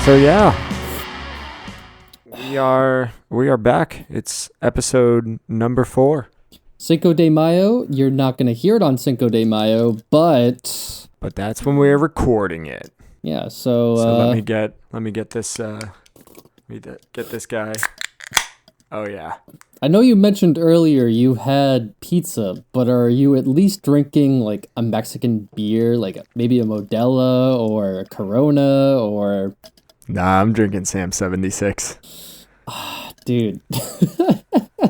So yeah, we are back. It's episode number 4. Cinco de Mayo. You're not gonna hear it on Cinco de Mayo, but that's when we're recording it. yeah. So let me get this get this guy. Oh yeah. I know you mentioned earlier you had pizza, but are you at least drinking like a Mexican beer, like maybe a Modelo or a Corona or? Nah, I'm drinking Sam 76. Dude.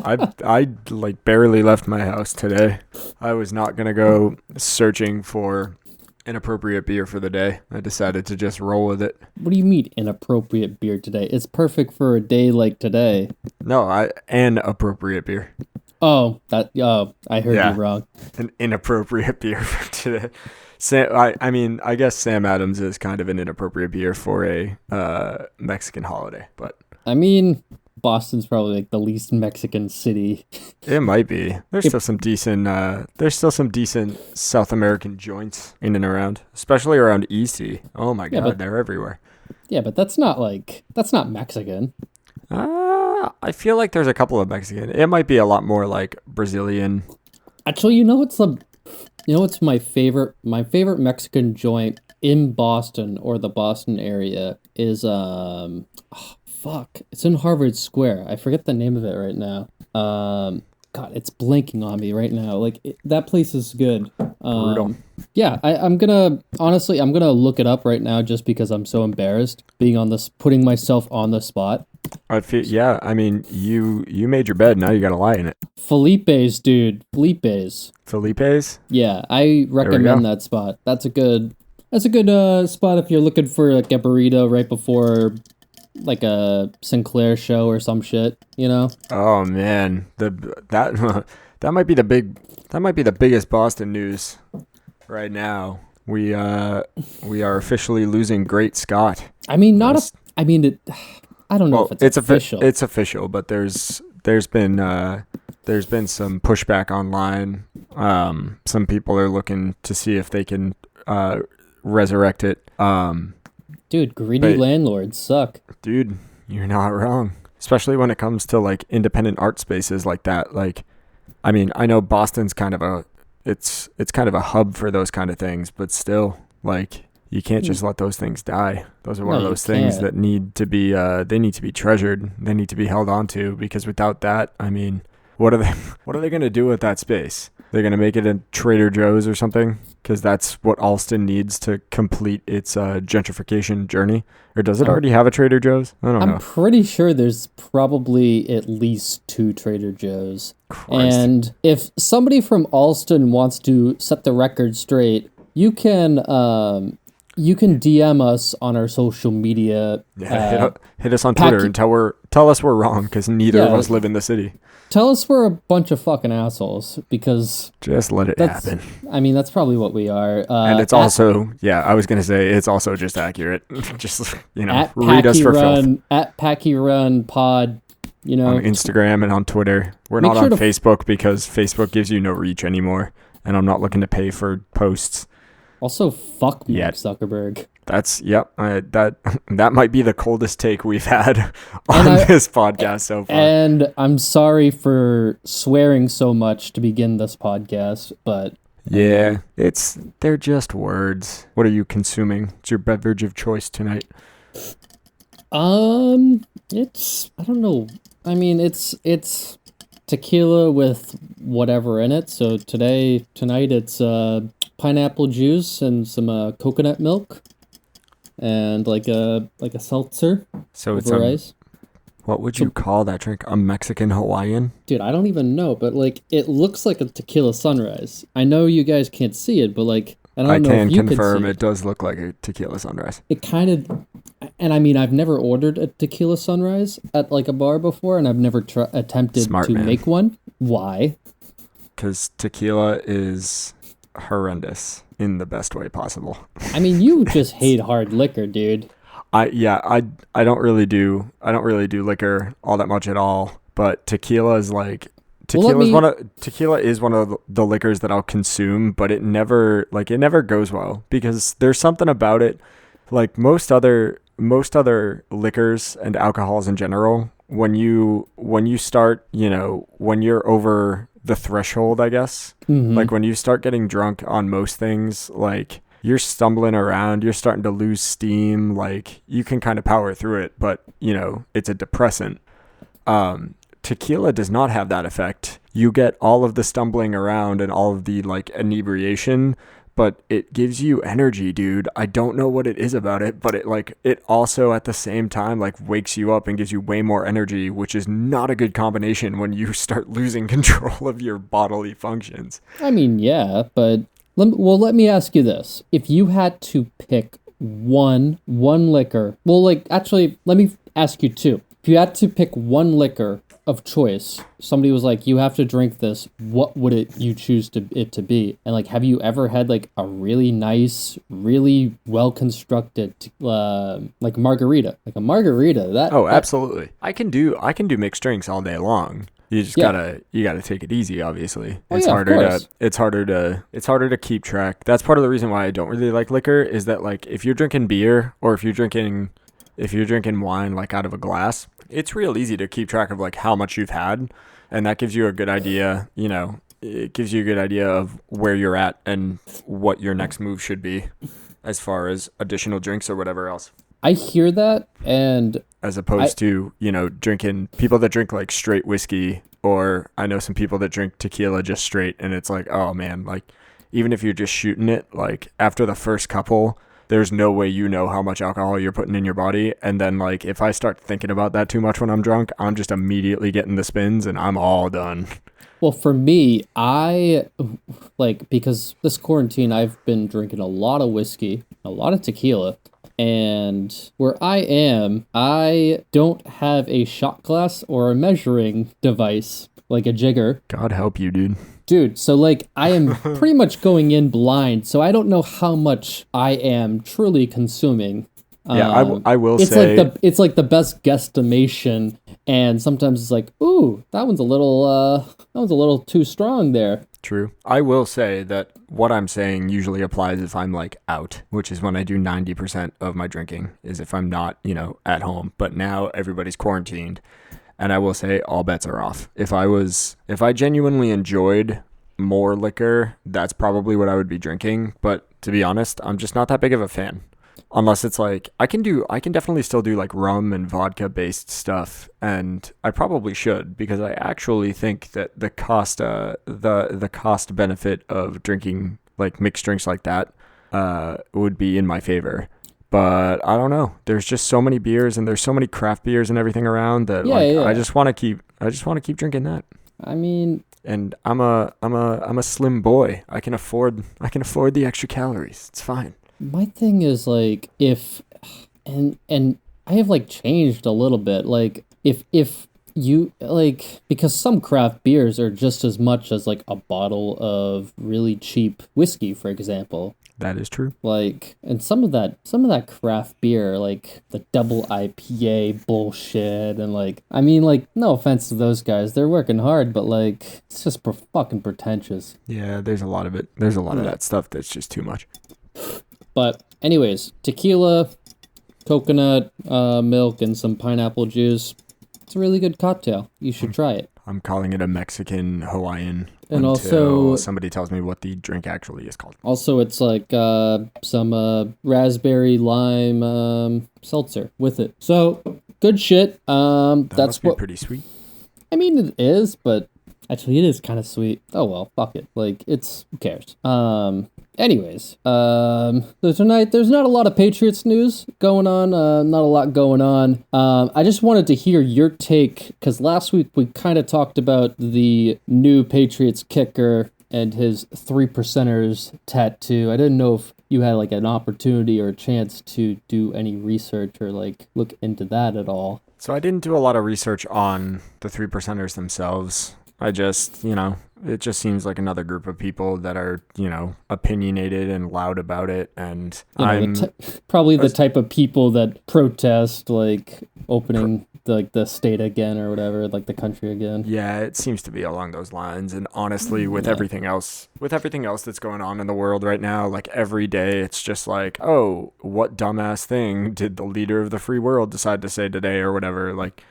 I like barely left my house today. I was not gonna go searching for an appropriate beer for the day. I decided to just roll with it. What do you mean inappropriate beer today? It's perfect for a day like today. No, an appropriate beer. Oh, I heard you wrong. An inappropriate beer for today. I guess Sam Adams is kind of an inappropriate beer for a Mexican holiday, but I mean, Boston's probably like the least Mexican city. It might be. There's still some decent South American joints in and around, especially around EC. Oh my God, they're everywhere. Yeah, but that's not Mexican. I feel like there's a couple of Mexican. It might be a lot more like Brazilian. Actually, what's my favorite Mexican joint in Boston or the Boston area is it's in Harvard Square. I forget the name of it right now. God, it's blanking on me right now. That place is good. Brutal. Yeah, I'm gonna look it up right now just because I'm so embarrassed putting myself on the spot. I feel, yeah, I mean, you made your bed, now you gotta lie in it. Felipe's, dude. Felipe's? Yeah, I recommend that spot. That's a good spot if you're looking for like a burrito right before like a Sinclair show or some shit, you know? Oh man, that might be the biggest Boston news right now. We are officially losing Great Scott. I mean, I don't know if it's official. It's official, but there's been some pushback online. Some people are looking to see if they can resurrect it. Dude, greedy landlords suck. Dude, you're not wrong. Especially when it comes to like independent art spaces like that. Like, I mean, I know Boston's kind of a hub for those kind of things, but still, like, you can't just let those things die. Those are one of those things that need to be treasured. They need to be held on to, because without that, I mean, what are they going to do with that space? They're going to make it a Trader Joe's or something, because that's what Alston needs to complete its gentrification journey. Or does it already have a Trader Joe's? I don't know. I'm pretty sure there's probably at least 2 Trader Joe's. Christ. And if somebody from Alston wants to set the record straight, you can DM us on our social media. Yeah, hit us on Twitter and tell us we're wrong, because neither of us live in the city. Tell us we're a bunch of fucking assholes, because just let it happen. I mean, that's probably what we are. And it's also, I was going to say, it's also just accurate. Just, read us for filth. At Packy Run Pod, on Instagram and on Twitter. We're not on Facebook, because Facebook gives you no reach anymore. And I'm not looking to pay for posts. Also, fuck Mark Zuckerberg. That's, that might be the coldest take we've had on this podcast so far. And I'm sorry for swearing so much to begin this podcast, but... Yeah, they're just words. What are you consuming? It's your beverage of choice tonight. It's, I don't know. I mean, it's tequila with whatever in it. So tonight it's pineapple juice and some coconut milk. And like a seltzer. So it's rice. What would you call that drink? A Mexican Hawaiian? Dude, I don't even know, but like it looks like a tequila sunrise. I know you guys can't see it, but like I can confirm it does look like a tequila sunrise. It kind of, and I mean, I've never ordered a tequila sunrise at like a bar before, and I've never attempted to make one. Why? Because tequila is horrendous in the best way possible. I mean, you just hate hard liquor, dude. I don't really do liquor all that much at all, but tequila is like tequila is one of the liquors that I'll consume, but it never goes well, because there's something about it. Like most other most other liquors and alcohols in general, when you start, when you're over the threshold, I guess, Mm-hmm. like when you start getting drunk on most things, like you're stumbling around, you're starting to lose steam, like you can kind of power through it, but it's a depressant. Tequila does not have that effect. You get all of the stumbling around and all of the like inebriation, but it gives you energy, dude. I don't know what it is about it, but it also at the same time like wakes you up and gives you way more energy, which is not a good combination when you start losing control of your bodily functions. I mean, yeah, but let me ask you this: if you had to pick one liquor, well, like actually, let me ask you two. If you had to pick one liquor of choice, somebody was like, "You have to drink this." What would you choose it to be? And like, have you ever had like a really nice, really well constructed like margarita, like a margarita? Oh, That absolutely. I can do mixed drinks all day long. You just yeah. gotta take it easy, obviously. Oh It's yeah, of harder to course. keep track. That's part of the reason why I don't really like liquor is that like if you're drinking beer or if you're drinking wine like out of a glass, it's real easy to keep track of like how much you've had, and that gives you a good idea, it gives you a good idea of where you're at and what your next move should be as far as additional drinks or whatever else. I hear that, and As I opposed to drinking people that drink like straight whiskey, or I know some people that drink tequila just straight, and it's like, oh man, like even if you're just shooting it, like after the first couple, there's no way you know how much alcohol you're putting in your body, and then like if I start thinking about that too much when I'm drunk, I'm just immediately getting the spins and I'm all done. well, for me, I like because this quarantine, I've been drinking a lot of whiskey, a lot of tequila, and where I am, I don't have a shot glass or a measuring device like a jigger. God help you, dude. Dude, so like I am pretty much going in blind, so I don't know how much I am truly consuming. Yeah, I will It's like say the best guesstimation, and sometimes it's like, ooh, that one's a little too strong there. true. I will say that what I'm saying usually applies if I'm like out, which is when I do 90% of my drinking, is if I'm not, at home. But now everybody's quarantined, and I will say all bets are off. If I genuinely enjoyed more liquor, that's probably what I would be drinking. But to be honest, I'm just not that big of a fan. Unless it's like I can definitely still do like rum and vodka based stuff, and I probably should because I actually think that the cost benefit of drinking like mixed drinks like that would be in my favor. But I don't know. There's just so many beers and there's so many craft beers and everything around that Yeah, like yeah, I yeah. just want to keep drinking that. I mean, And I'm a slim boy. I can afford the extra calories. It's fine. my thing is like if and I have like changed a little bit. Like if you like because some craft beers are just as much as like a bottle of really cheap whiskey, for example. That is true. Like and some of that craft beer, like the double IPA bullshit and like I mean like no offense to those guys, they're working hard, but like it's just fucking pretentious. Yeah, there's a lot of it. There's a lot of Yeah. that stuff that's just too much. But anyways, tequila, coconut milk, and some pineapple juice. It's a really good cocktail. You should try it. I'm calling it a Mexican Hawaiian And until also, somebody tells me what the drink actually is called. it's like some raspberry lime seltzer with it. So good shit. That That's must be what pretty sweet. I mean. It is, but actually, it is kind of sweet. Oh well, fuck it. Like it's who cares. Anyways, so tonight there's not a lot of Patriots news going on. Not a lot going on. I just wanted to hear your take because last week we kind of talked about the new Patriots kicker and his 3 percenters tattoo. I didn't know if you had like an opportunity or a chance to do any research or like look into that at all. So I didn't do a lot of research on the three percenters themselves. I just, it just seems like another group of people that are, opinionated and loud about it. And probably the type of people that protest, like opening the state again or whatever, like the country again. Yeah, it seems to be along those lines. And honestly, with everything else that's going on in the world right now, like every day, it's just like, oh, what dumbass thing did the leader of the free world decide to say today or whatever? Like,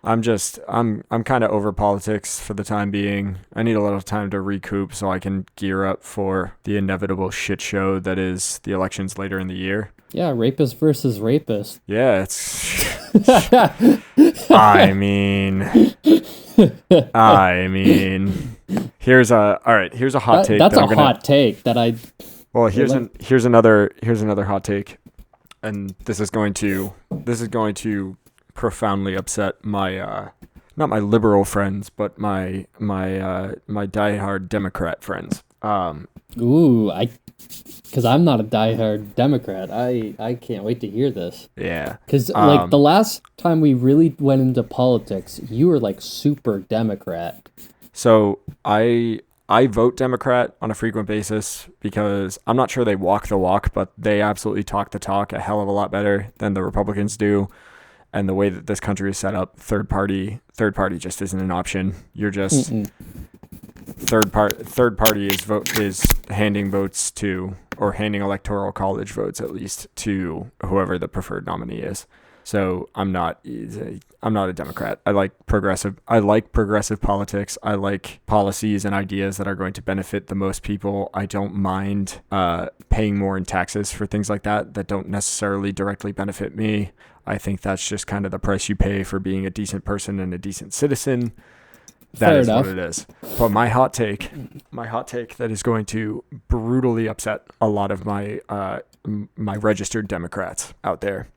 I'm kind of over politics for the time being. I need a little time to recoup so I can gear up for the inevitable shit show that is the elections later in the year. Yeah, rapist versus rapist. Yeah, it's. I mean, here's a hot take. That's hot take that I. Well, here's another hot take, and this is going to profoundly upset my not my liberal friends, but my diehard Democrat friends. Because I'm not a diehard Democrat. I can't wait to hear this. Yeah. Because like the last time we really went into politics, you were like super Democrat. So I vote Democrat on a frequent basis because I'm not sure they walk the walk, but they absolutely talk the talk a hell of a lot better than the Republicans do. And the way that this country is set up, third party just isn't an option. You're just third party is handing votes to, or handing electoral college votes at least, to whoever the preferred nominee is. So I'm not a Democrat. I like progressive politics. I like policies and ideas that are going to benefit the most people. I don't mind paying more in taxes for things like that don't necessarily directly benefit me. I think that's just kind of the price you pay for being a decent person and a decent citizen. That is what it is. But my hot take that is going to brutally upset a lot of my my registered Democrats out there.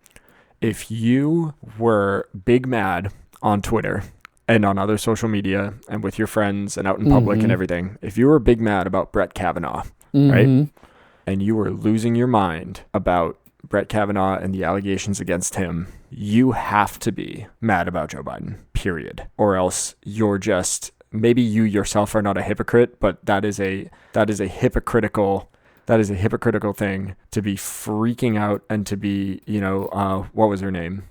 If you were big mad on Twitter and on other social media and with your friends and out in public and everything, if you were big mad about Brett Kavanaugh, right? And you were losing your mind about Brett Kavanaugh and the allegations against him, you have to be mad about Joe Biden, period. Or else you're just, maybe you yourself are not a hypocrite, but that is a hypocritical thing to be freaking out and to be, what was her name?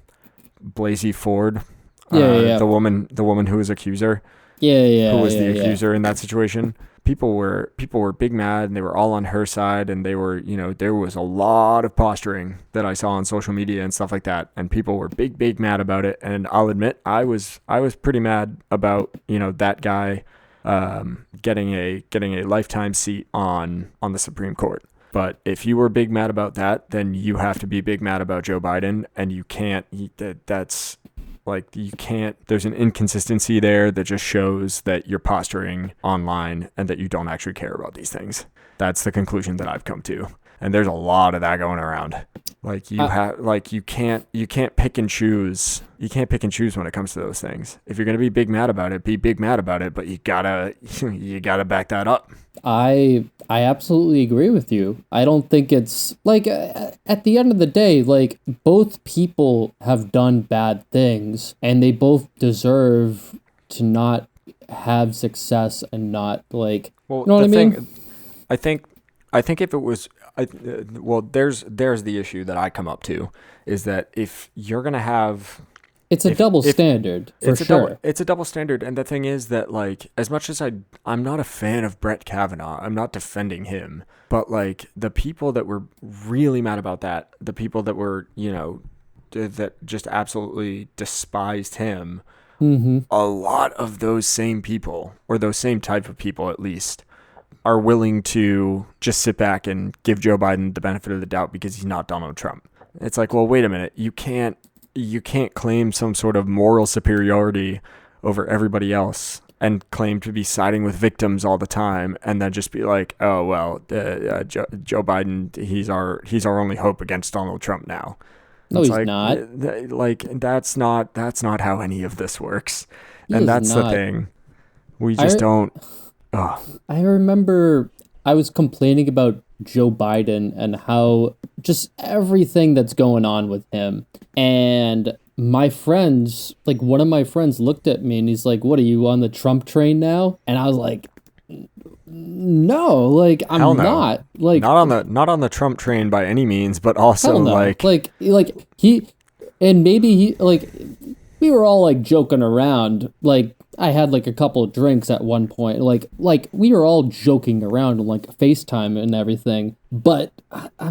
Blasey Ford. Yeah. The woman who was accuser. Yeah. Who was the accuser in that situation. People were big mad and they were all on her side, and they were, there was a lot of posturing that I saw on social media and stuff like that, and people were big mad about it. And I'll admit I was pretty mad about, that guy getting a lifetime seat on the Supreme Court. But if you were big mad about that, then you have to be big mad about Joe Biden, and you can't. There's an inconsistency there that just shows that you're posturing online and that you don't actually care about these things. That's the conclusion that I've come to. And there's a lot of that going around. You can't pick and choose. You can't pick and choose when it comes to those things. If you're going to be big mad about it, be big mad about it, but you gotta back that up. I absolutely agree with you. I don't think it's like at the end of the day, like both people have done bad things and they both deserve to not have success and not like, well, you know what I mean? I think if it was, there's the issue that I come up to is that if you're going to have... It's a double standard, for sure. It's a double standard, and the thing is that, like, as much as I'm not a fan of Brett Kavanaugh, I'm not defending him, but, like, the people that were really mad about that, the people that were, that just absolutely despised him, a lot of those same people, or those same type of people at least, are willing to just sit back and give Joe Biden the benefit of the doubt because he's not Donald Trump. It's like, well, wait a minute, you can't claim some sort of moral superiority over everybody else and claim to be siding with victims all the time and then just be like, oh, well, Joe Biden, he's our only hope against Donald Trump now. No, it's he's not. That's not how any of this works. And that's the thing. We just don't. Oh. I remember I was complaining about Joe Biden and how just everything that's going on with him. And my friends, like one of my friends looked at me and he's like, "What, are you on the Trump train now?" And I was like, "No, like I'm Hell no. not." Like Not on the Trump train by any means, but hell also no. like Like he, and maybe he, like, we were all like joking around. Like I had like a couple of drinks at one point. Like we were all joking around on like FaceTime and everything. But I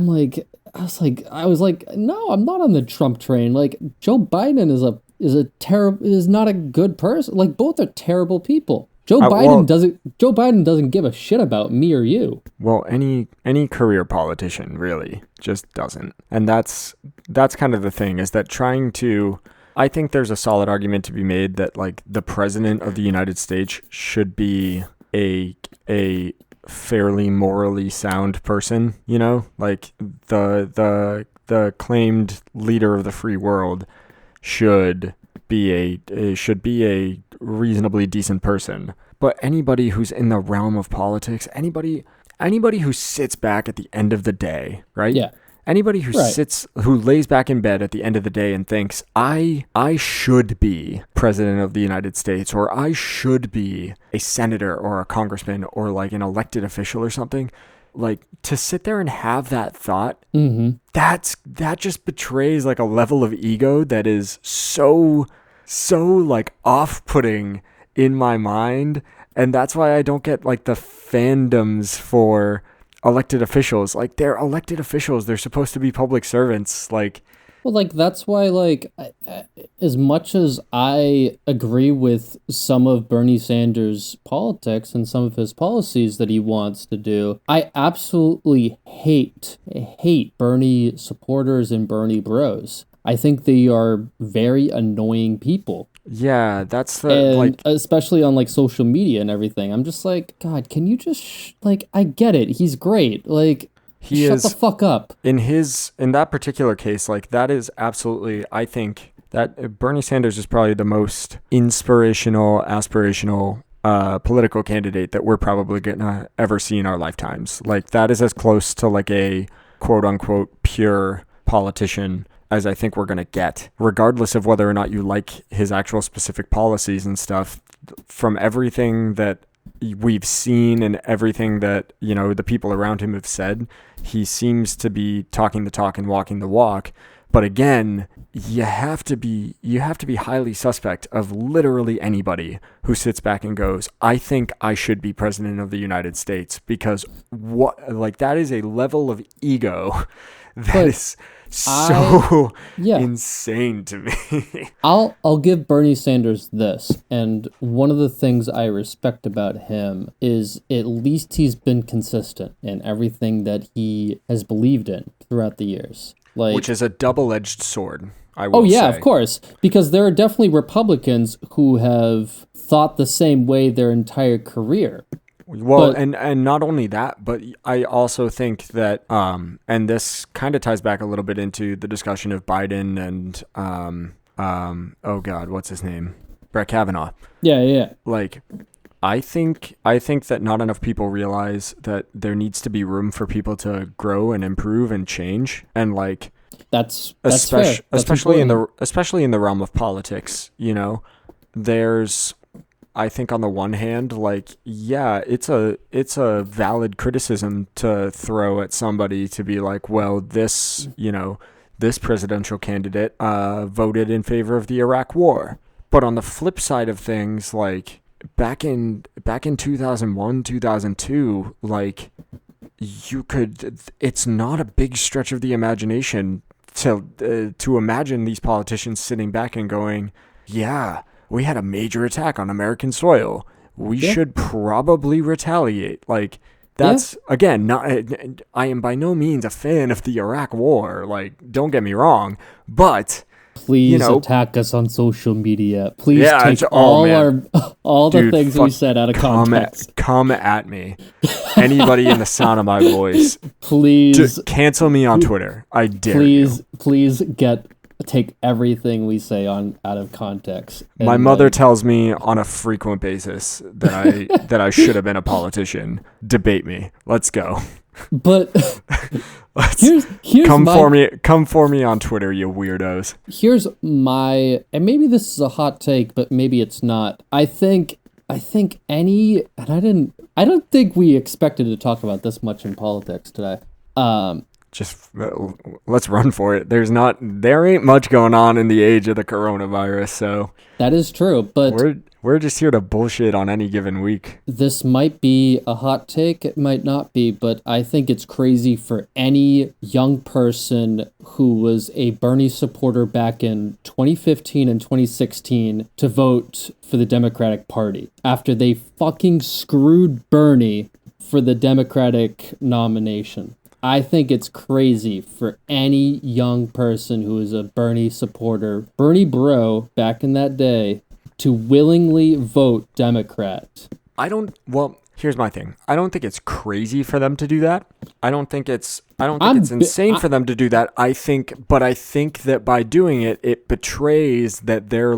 was like, no, I'm not on the Trump train. Like Joe Biden is not a good person. Like both are terrible people. Joe Biden doesn't give a shit about me or you. well, any career politician really just doesn't. And that's kind of the thing, is that I think there's a solid argument to be made that like the president of the United States should be a fairly morally sound person, you know? Like the claimed leader of the free world should be a reasonably decent person. But anybody who's in the realm of politics, anybody who sits back at the end of the day, right? Yeah. Anybody who who lays back in bed at the end of the day and thinks, I should be president of the United States, or I should be a senator or a congressman or like an elected official or something, like to sit there and have that thought, that just betrays like a level of ego that is so like off-putting in my mind. And that's why I don't get like the fandoms for elected officials. Like, they're elected officials, they're supposed to be public servants. Like, Well, like that's why, like, as much as I agree with some of Bernie Sanders' politics and some of his policies that he wants to do, I absolutely hate Bernie supporters and Bernie bros. I think they are very annoying people. yeah, that's the And like especially on like social media and everything. I'm just like, God, can you just like, I get it. He's great. Like, shut the fuck up. in that particular case. Like, that is absolutely, I think that Bernie Sanders is probably the most inspirational, aspirational political candidate that we're probably gonna ever see in our lifetimes. Like, that is as close to like a quote unquote pure politician as I think we're going to get, regardless of whether or not you like his actual specific policies and stuff. From everything that we've seen and everything that, you know, the people around him have said, he seems to be talking the talk and walking the walk. But again, you have to be highly suspect of literally anybody who sits back and goes, I think I should be president of the United States, because that is a level of ego that is so insane to me. I'll give Bernie Sanders this, and one of the things I respect about him is at least he's been consistent in everything that he has believed in throughout the years. Like, which is a double-edged sword, I will say. Oh yeah, of course, because there are definitely Republicans who have thought the same way their entire career. Well, and not only that, but I also think that, and this kind of ties back a little bit into the discussion of Biden and, oh God, what's his name? Brett Kavanaugh. Yeah. Like, I think that not enough people realize that there needs to be room for people to grow and improve and change, and like that's fair. That's especially important. in the realm of politics. You know, there's, I think on the one hand, like, yeah, it's a valid criticism to throw at somebody to be like, well, this presidential candidate voted in favor of the Iraq War. But on the flip side of things, like back in 2001, 2002, like, it's not a big stretch of the imagination to imagine these politicians sitting back and going, yeah, we had a major attack on American soil, we should probably retaliate. Like, that's, again, not, I am by no means a fan of the Iraq War, like, don't get me wrong, but please attack us on social media. Please take all the things we said out of context. Come at me. Anybody in the sound of my voice, please cancel me on Twitter. I dare you. Please take everything we say out of context. My mother tells me on a frequent basis that I should have been a politician. Debate me. Let's go. But Let's here's come for me on Twitter, you weirdos. here's my, and maybe this is a hot take, but maybe it's not. I think any, and I don't think we expected to talk about this much in politics today. Just let's run for it. There ain't much going on in the age of the coronavirus, so That is true, but we're just here to bullshit on any given week. this might be a hot take, it might not be, but I think it's crazy for any young person who was a Bernie supporter back in 2015 and 2016 to vote for the Democratic Party after they fucking screwed Bernie for the Democratic nomination. I think it's crazy for any young person who is a Bernie supporter, Bernie bro back in that day, to willingly vote Democrat. Well, here's my thing. I don't think it's crazy for them to do that. I don't think it's insane for them to do that. I think that by doing it, it betrays their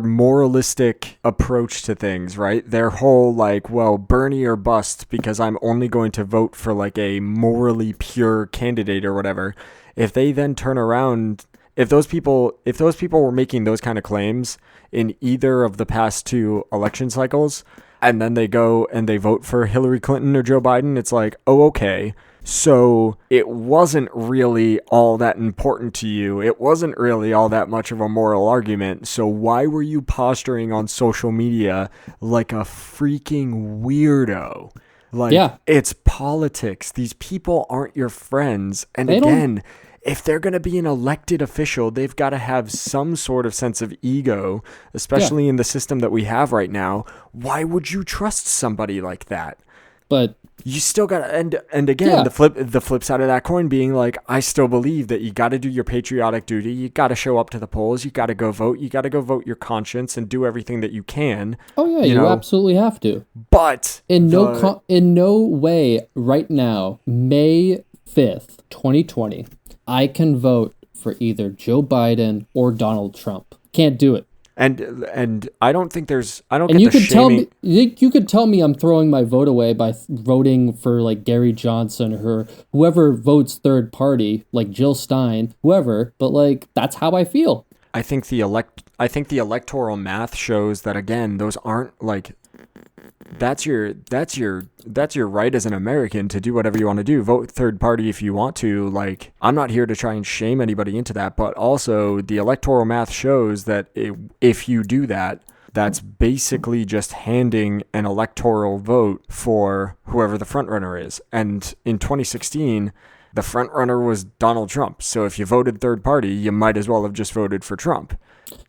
moralistic approach to things, right? Their whole well, Bernie or bust, because I'm only going to vote for a morally pure candidate or whatever. If they then turn around, if those people were making those kind of claims in either of the past two election cycles, and then they go and they vote for Hillary Clinton or Joe Biden, it's like, oh, okay. So it wasn't really all that important to you. It wasn't really all that much of a moral argument. So why were you posturing on social media like a freaking weirdo? It's politics. These people aren't your friends. And if they're going to be an elected official, they've got to have some sort of sense of ego, especially in the system that we have right now. Why would you trust somebody like that? But you still got to, and again, the flip side of that coin being I still believe that you got to do your patriotic duty. You got to show up to the polls. You got to go vote. You got to go vote your conscience and do everything that you can. Oh yeah, you absolutely have to. But in no way right now, May 5th, 2020, I can vote for either Joe Biden or Donald Trump. Can't do it. And I don't think there's you could tell me I'm throwing my vote away by voting for Gary Johnson or whoever votes third party, like Jill Stein, whoever, but that's how I feel. I think the electoral math shows that, again, those aren't that's your right as an American to do whatever you want to do. Vote third party if you want to. I'm not here to try and shame anybody into that, but also the electoral math shows that if you do that, that's basically just handing an electoral vote for whoever the front runner is. And in 2016, the front runner was Donald Trump. So if you voted third party, you might as well have just voted for Trump.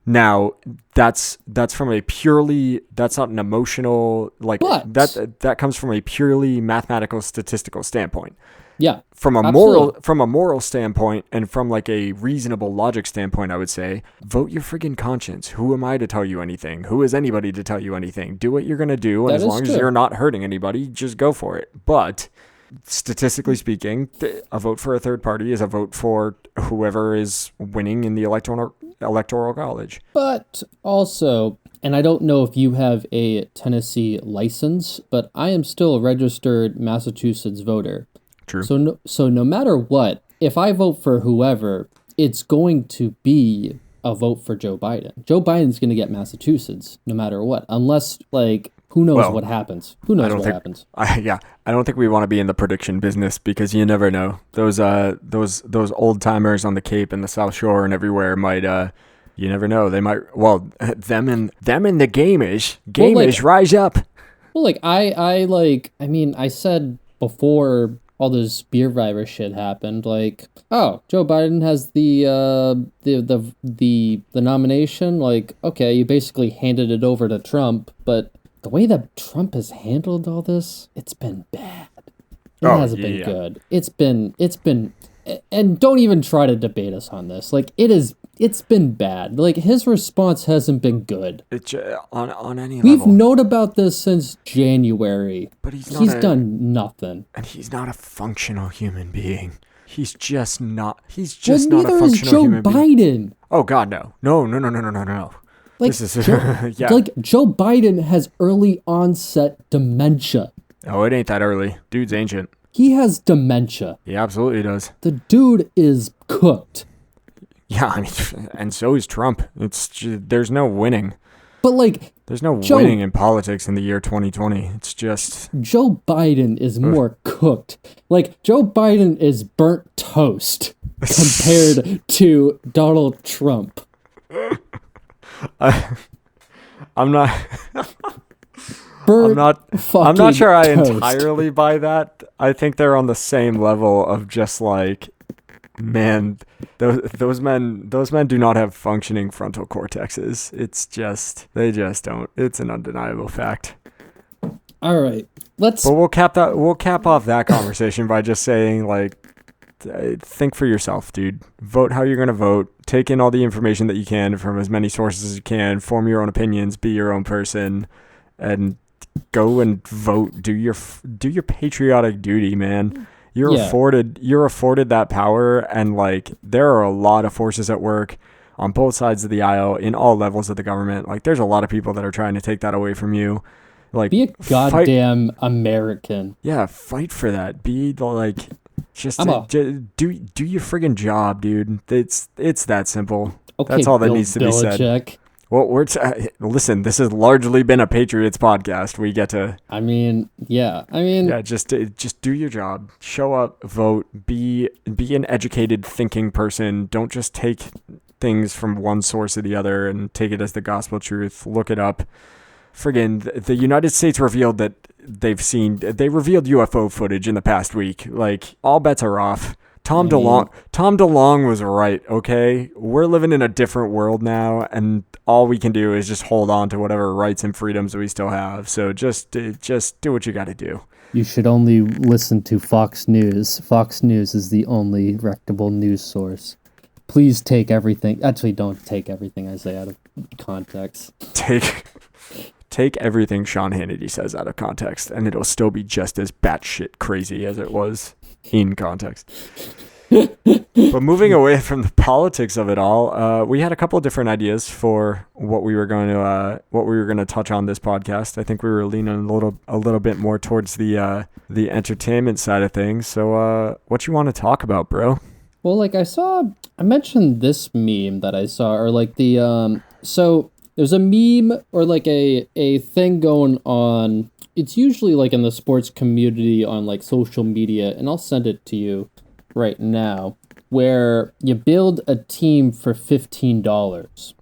Now, that's from a purely, that's not an emotional, that comes from a purely mathematical statistical standpoint. Yeah. From a moral standpoint and from a reasonable logic standpoint, I would say, vote your friggin' conscience. Who am I to tell you anything? Who is anybody to tell you anything? Do what you're going to do, and as long as you're not hurting anybody, just go for it. But statistically speaking, a vote for a third party is a vote for whoever is winning in the electoral college. But also, and I don't know if you have a Tennessee license, but I am still a registered Massachusetts voter. True. So no matter what, if I vote for whoever, it's going to be a vote for Joe Biden. Joe Biden's going to get Massachusetts no matter what, unless who knows what happens? Who knows what happens? I don't think we want to be in the prediction business because you never know. Those old timers on the Cape and the South Shore and everywhere might you never know. They might them and the gamers rise up. Well, I said before all this beer virus shit happened, Joe Biden has the nomination, okay, you basically handed it over to Trump, but the way that Trump has handled all this, it's been bad. It hasn't been good. It's been, and don't even try to debate us on this. It's been bad. His response hasn't been good. It's on any level. We've known about this since January. But he's done nothing. And he's not a functional human being. He's just not a functional human being. Neither is Joe Biden. Oh God, no. No. This is Joe Biden has early onset dementia. Oh, it ain't that early. Dude's ancient. He has dementia. He absolutely does. The dude is cooked. Yeah, I mean, and so is Trump. There's no winning. But like, There's no winning in politics in the year 2020. It's just Joe Biden is more cooked. Like, Joe Biden is burnt toast compared to Donald Trump. I'm not Burnt I'm not sure I toast. entirely buy that. I think they're on the same level of just like, man, those men do not have functioning frontal cortexes. They just don't. It's an undeniable fact. All right, But we'll cap off that conversation by just saying, like, think for yourself, dude. Vote how you're going to vote. Take in all the information that you can from as many sources as you can. Form your own opinions. Be your own person, and go and vote. Do your patriotic duty, man. You're afforded that power, and like there are a lot of forces at work on both sides of the aisle in all levels of the government. Like there's a lot of people that are trying to take that away from you. Like be a goddamn American. Yeah, fight for that. Be like just do your friggin' job, dude. It's that simple. Okay, that's all that needs to be said. Well, listen, this has largely been a Patriots podcast. We get to... Yeah, just do your job. Show up, vote, be an educated, thinking person. Don't just take things from one source or the other and take it as the gospel truth. Look it up. Friggin' the United States revealed that they revealed UFO footage in the past week. Like, all bets are off. Tom DeLonge was right, okay? We're living in a different world now, and all we can do is just hold on to whatever rights and freedoms we still have. So just do what you got to do. You should only listen to Fox News. Fox News is the only reputable news source. Please take everything. Actually, don't take everything I say out of context. Take everything Sean Hannity says out of context, and it'll still be just as batshit crazy as it was in context. But moving away from the politics of it all, we had a couple of different ideas for what we were going to touch on this podcast. I think we were leaning a little bit more towards the entertainment side of things. So, what you want to talk about, bro? Well, like I mentioned this meme that I saw, or like so there's a meme or like a thing going on. It's usually like in the sports community on like social media, and I'll send it to you right now, where you build a team for $15.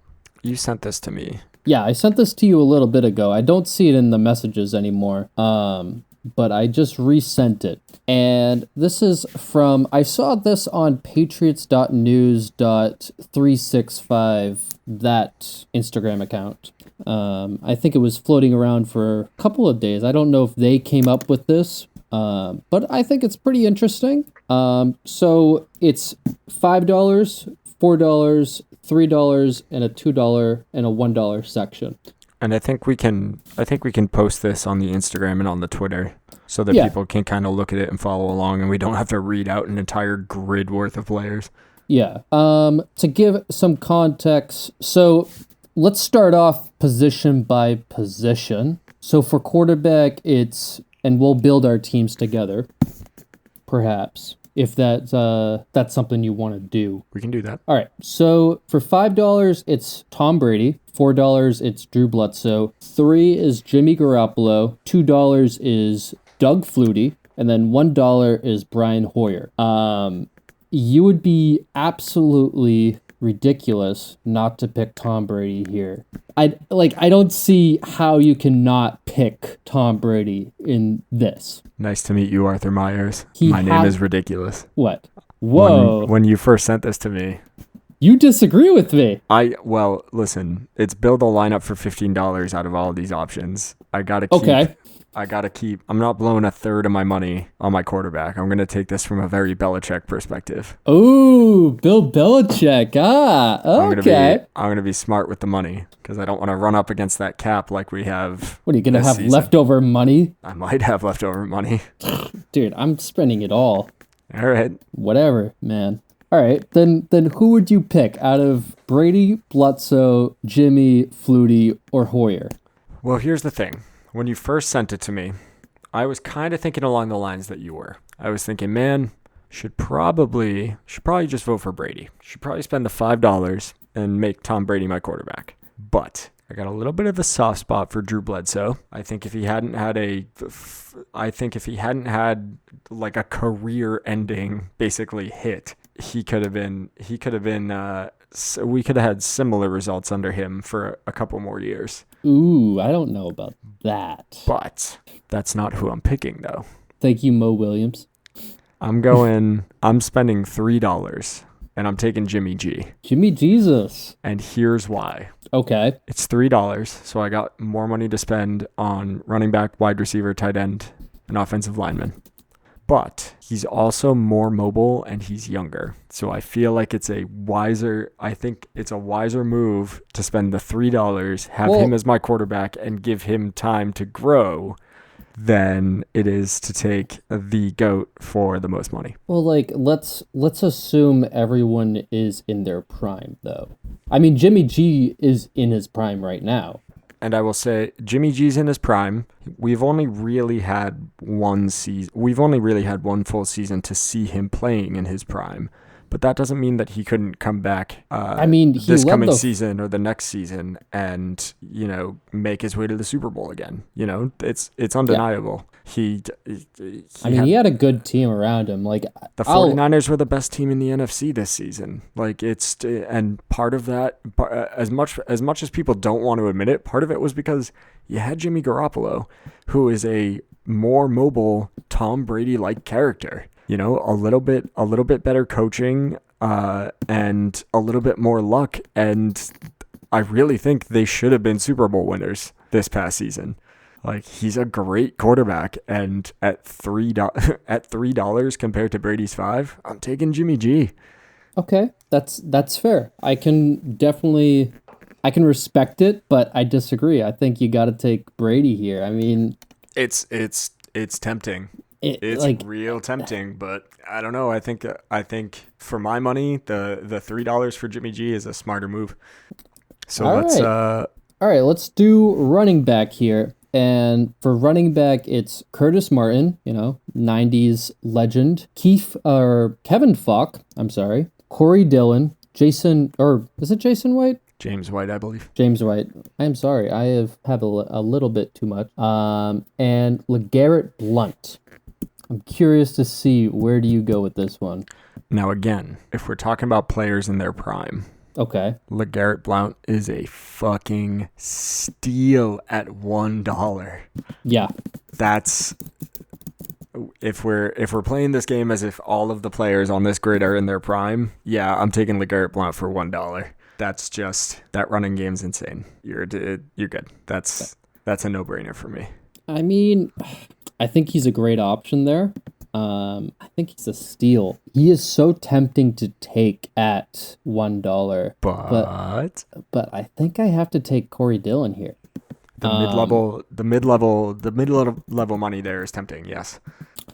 You sent this to me. Yeah, I sent this to you a little bit ago. I don't see it in the messages anymore. But I just resent it. And this is from, I saw this on patriots.news.365, that Instagram account. I think it was floating around for a couple of days. I don't know if they came up with this, but I think it's pretty interesting. So it's $5, $4, $3, and a $2 and a $1 section. And I think we can post this on the Instagram and on the Twitter so that people can kind of look at it and follow along, and we don't have to read out an entire grid worth of players. Yeah. To give some context, so let's start off position by position. So for quarterback, and we'll build our teams together, perhaps, if that's something you want to do. We can do that. All right. So for $5, it's Tom Brady. $4, it's Drew Bledsoe. $3 is Jimmy Garoppolo. $2 is Doug Flutie. And then $1 is Brian Hoyer. You would be absolutely ridiculous not to pick Tom Brady here. I don't see how you cannot pick Tom Brady in this. Nice to meet you, Arthur Myers. My name is ridiculous. What? Whoa. When you first sent this to me. You disagree with me. Well, listen, it's build a lineup for $15 out of all of these options. I'm not blowing a third of my money on my quarterback. I'm going to take this from a very Belichick perspective. Oh, Bill Belichick. Okay. I'm going to be smart with the money because I don't want to run up against that cap like we have. What, are you going to have leftover money? I might have leftover money. Dude, I'm spending it all. All right. Whatever, man. All right, then who would you pick out of Brady, Bledsoe, Jimmy, Flutie, or Hoyer? Well, here's the thing. When you first sent it to me, I was kind of thinking along the lines that you were. I was thinking, man, should probably just vote for Brady. Should probably spend the $5 and make Tom Brady my quarterback. But I got a little bit of a soft spot for Drew Bledsoe. I think if he hadn't had like a career-ending basically hit, we could have had similar results under him for a couple more years. Ooh, I don't know about that. But that's not who I'm picking, though. Thank you, Mo Williams. I'm spending $3, and I'm taking Jimmy G. Jimmy Jesus. And here's why. Okay. It's $3, so I got more money to spend on running back, wide receiver, tight end, and offensive lineman. But he's also more mobile and he's younger. So I feel like it's a wiser move to spend the $3, have him as my quarterback, and give him time to grow than it is to take the GOAT for the most money. Well, like, let's assume everyone is in their prime, though. I mean, Jimmy G is in his prime right now. And I will say, Jimmy G's in his prime. We've only really had one full season to see him playing in his prime. But that doesn't mean that he couldn't come back this coming season or the next season and, make his way to the Super Bowl again. It's undeniable. Yeah. He had a good team around him. Like, the 49ers were the best team in the NFC this season. And part of that, as much as people don't want to admit it, part of it was because you had Jimmy Garoppolo, who is a more mobile Tom Brady-like character. A little bit better coaching, and a little bit more luck. And I really think they should have been Super Bowl winners this past season. Like, he's a great quarterback, and at $3 compared to Brady's $5, I'm taking Jimmy G. Okay, that's fair. I can respect it, but I disagree. I think you got to take Brady here. I mean, it's tempting. It's real tempting, but I don't know. I think for my money, the $3 for Jimmy G is a smarter move. So all right, let's do running back here. And for running back, it's Curtis Martin, 90s legend, Kevin Falk, Corey Dillon, Jason White? James White, I believe. James White. I'm sorry, I have a little bit too much. And LeGarrette Blount. I'm curious to see, where do you go with this one? Now, again, if we're talking about players in their prime, okay, LeGarrette Blount is a fucking steal at $1. Yeah, that's if we're playing this game as if all of the players on this grid are in their prime. Yeah, I'm taking LeGarrette Blount for $1. That's just, that running game's insane. You're good. That's a no-brainer for me. I mean, I think he's a great option there. I think he's a steal. He is so tempting to take at $1, but I think I have to take Corey Dillon here. The mid-level money there is tempting. Yes.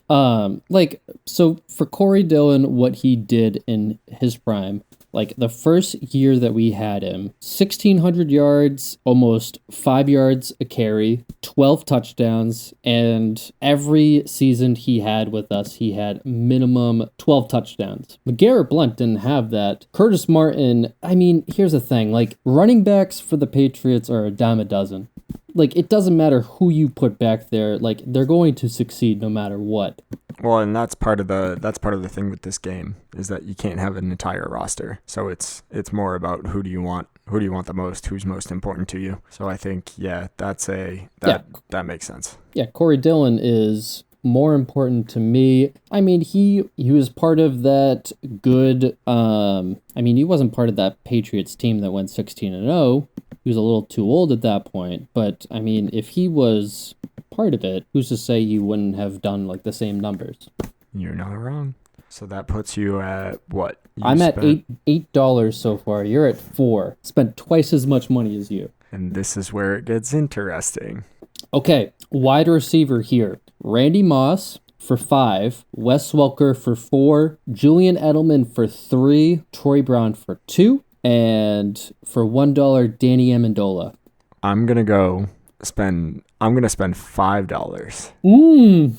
So for Corey Dillon, what he did in his prime, like the first year that we had him, 1,600 yards, almost 5 yards a carry, 12 touchdowns, and every season he had with us, he had minimum 12 touchdowns. LeGarrette Blount didn't have that. Curtis Martin, I mean, here's the thing, like, running backs for the Patriots are a dime a dozen. Like, it doesn't matter who you put back there, like, they're going to succeed no matter what. Well, and that's part of the thing with this game, is that you can't have an entire roster. So it's more about who do you want the most, who's most important to you. So I think that makes sense. Yeah, Corey Dillon is more important to me. I mean, he was part of that good he wasn't part of that Patriots team that went 16-0. He was a little too old at that point, but I mean, if he was part of it, who's to say he wouldn't have done like the same numbers? You're not wrong. So that puts you at what? I'm at $8 so far. You're at $4. Spent twice as much money as you. And this is where it gets interesting. Okay, wide receiver here. Randy Moss for $5, Wes Welker for $4, Julian Edelman for $3, Troy Brown for $2, and for $1, Danny Amendola. I'm going to go I'm gonna spend $5, Mm,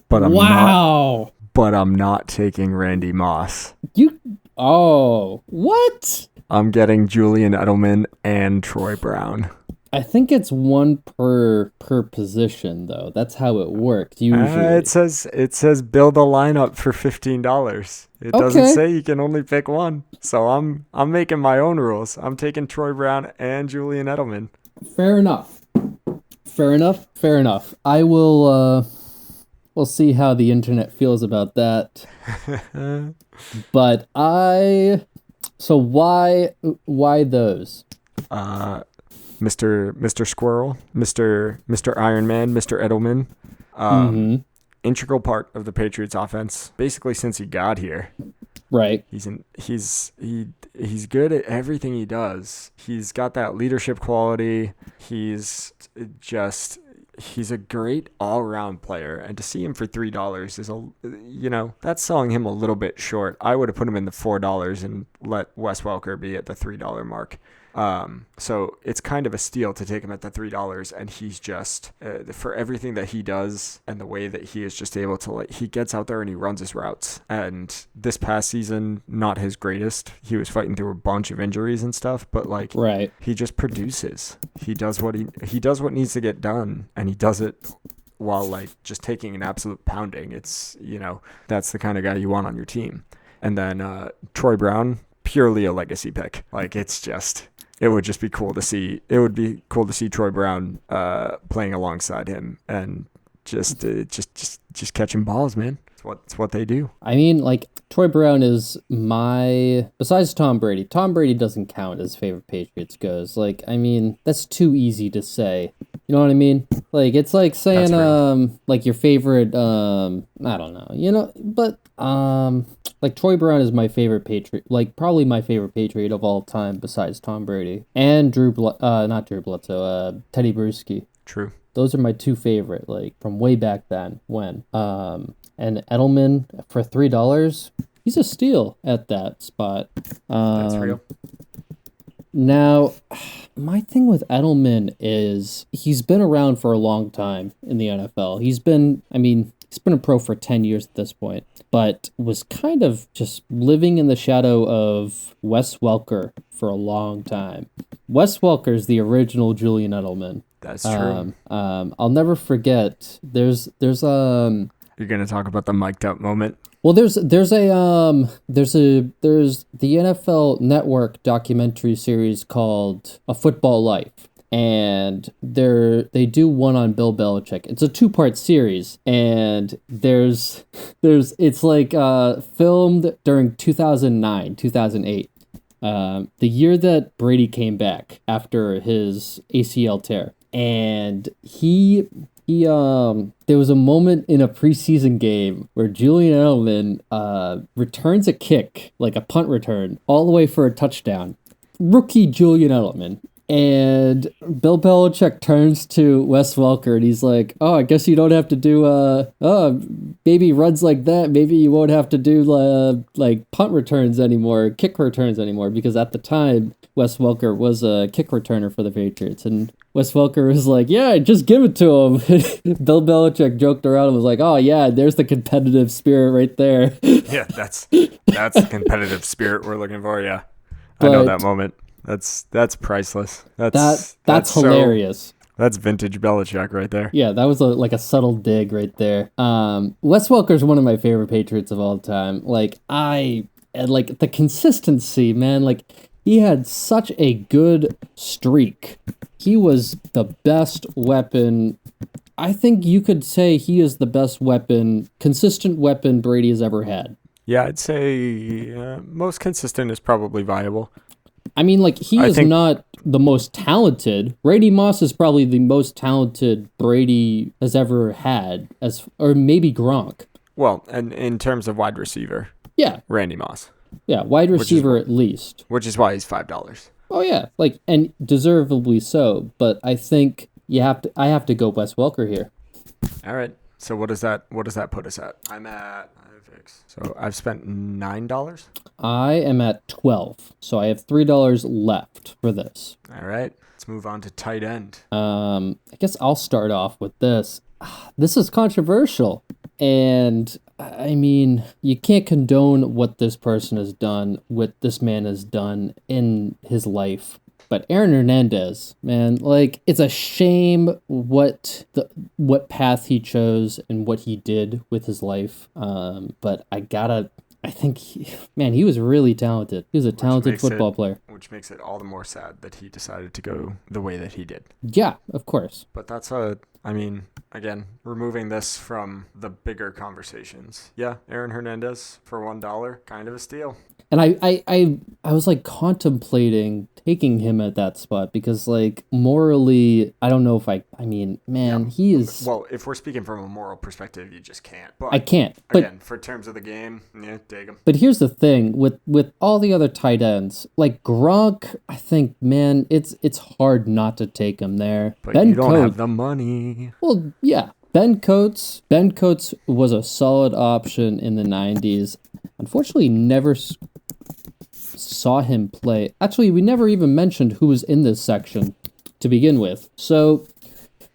but wow. I'm not taking Randy Moss. What? I'm getting Julian Edelman and Troy Brown. I think it's one per position though. That's how it works usually. It says build a lineup for $15. It doesn't Okay. say you can only pick one. So I'm making my own rules. I'm taking Troy Brown and Julian Edelman. Fair enough. Fair enough. I will we'll see how the internet feels about that. But so why those? Mr. Squirrel, Mr. Iron Man, Mr. Edelman, Mm-hmm. integral part of the Patriots offense basically since he got here. Right. He's good at everything he does. He's got that leadership quality. He's a great all-around player, and to see him for $3 is that's selling him a little bit short. I would have put him in the $4 and let Wes Welker be at the $3 mark. So it's kind of a steal to take him at the $3, and he's just for everything that he does and the way that he is just able to he gets out there and he runs his routes. And this past season, not his greatest. He was fighting through a bunch of injuries and stuff, but Right. he just produces. He does what needs to get done, and he does it while just taking an absolute pounding. It's that's the kind of guy you want on your team. And then Troy Brown, purely a legacy pick. It would just be cool to see. It would be cool to see Troy Brown playing alongside him and just catching balls, man. It's what they do. I mean, Troy Brown is besides Tom Brady. Tom Brady doesn't count as favorite Patriots goes. I mean, that's too easy to say. You know what I mean? It's like saying your favorite I don't know. But Troy Brown is my favorite Patriot, probably my favorite Patriot of all time besides Tom Brady and not Drew Bledsoe, Teddy Bruschi. True. Those are my two favorite, from way back then when. And Edelman for $3, he's a steal at that spot. That's real. Now, my thing with Edelman is he's been around for a long time in the NFL. He's been a pro for 10 years at this point, but was kind of just living in the shadow of Wes Welker for a long time. Wes Welker's the original Julian Edelman. That's true. I'll never forget. There's You're gonna talk about the mic'd up moment. Well, there's the NFL Network documentary series called A Football Life, and they do one on Bill Belichick. It's a 2-part series, and it's filmed during 2009, 2008, the year that Brady came back after his ACL tear, and there was a moment in a preseason game where Julian Edelman returns a kick, like a punt return, all the way for a touchdown. Rookie Julian Edelman. And Bill Belichick turns to Wes Welker and he's like, "Oh, I guess you don't have to do maybe runs like that. Maybe you won't have to do punt returns anymore, kick returns anymore," because at the time Wes Welker was a kick returner for the Patriots, and Wes Welker was like, "Yeah, just give it to him." Bill Belichick joked around and was like, "Oh yeah, there's the competitive spirit right there." Yeah, that's the competitive spirit we're looking for. Yeah, I know that moment. That's priceless. That's hilarious. That's vintage Belichick right there. Yeah, that was a subtle dig right there. Wes Welker's one of my favorite Patriots of all time. The consistency, man. He had such a good streak. He was the best weapon. I think you could say he is the best consistent weapon Brady has ever had. Yeah, I'd say most consistent is probably viable. I mean, he is not the most talented. Randy Moss is probably the most talented Brady has ever had, or maybe Gronk. Well, and in terms of wide receiver, yeah, Randy Moss. Yeah, wide receiver at least. Which is why he's $5. Oh yeah, and deservedly so. But I think I have to go Wes Welker here. All right. So what does that put us at? I'm at so I've spent $9. I am at 12, so I have $3 left for this. All right, let's move on to tight end. I guess I'll start off with this. This is controversial, and I mean, you can't condone what this person has done, what this man has done in his life. But Aaron Hernandez, man, like, it's a shame what path he chose and what he did with his life. But I think, he was really talented. He was a talented football player. Which makes it all the more sad that he decided to go the way that he did. Yeah, of course. But again, removing this from the bigger conversations. Yeah, Aaron Hernandez for $1, kind of a steal. And I was like contemplating taking him at that spot because, like, morally, I don't know if he is. Well, if we're speaking from a moral perspective, you just can't. But I can't. Again, for terms of the game, yeah, take him. But here's the thing with all the other tight ends, like Gronk, I think, man, it's hard not to take him there. But you don't have the money. Well, yeah. Ben Coates was a solid option in the 90s. Unfortunately, never saw him play. Actually, we never even mentioned who was in this section to begin with. So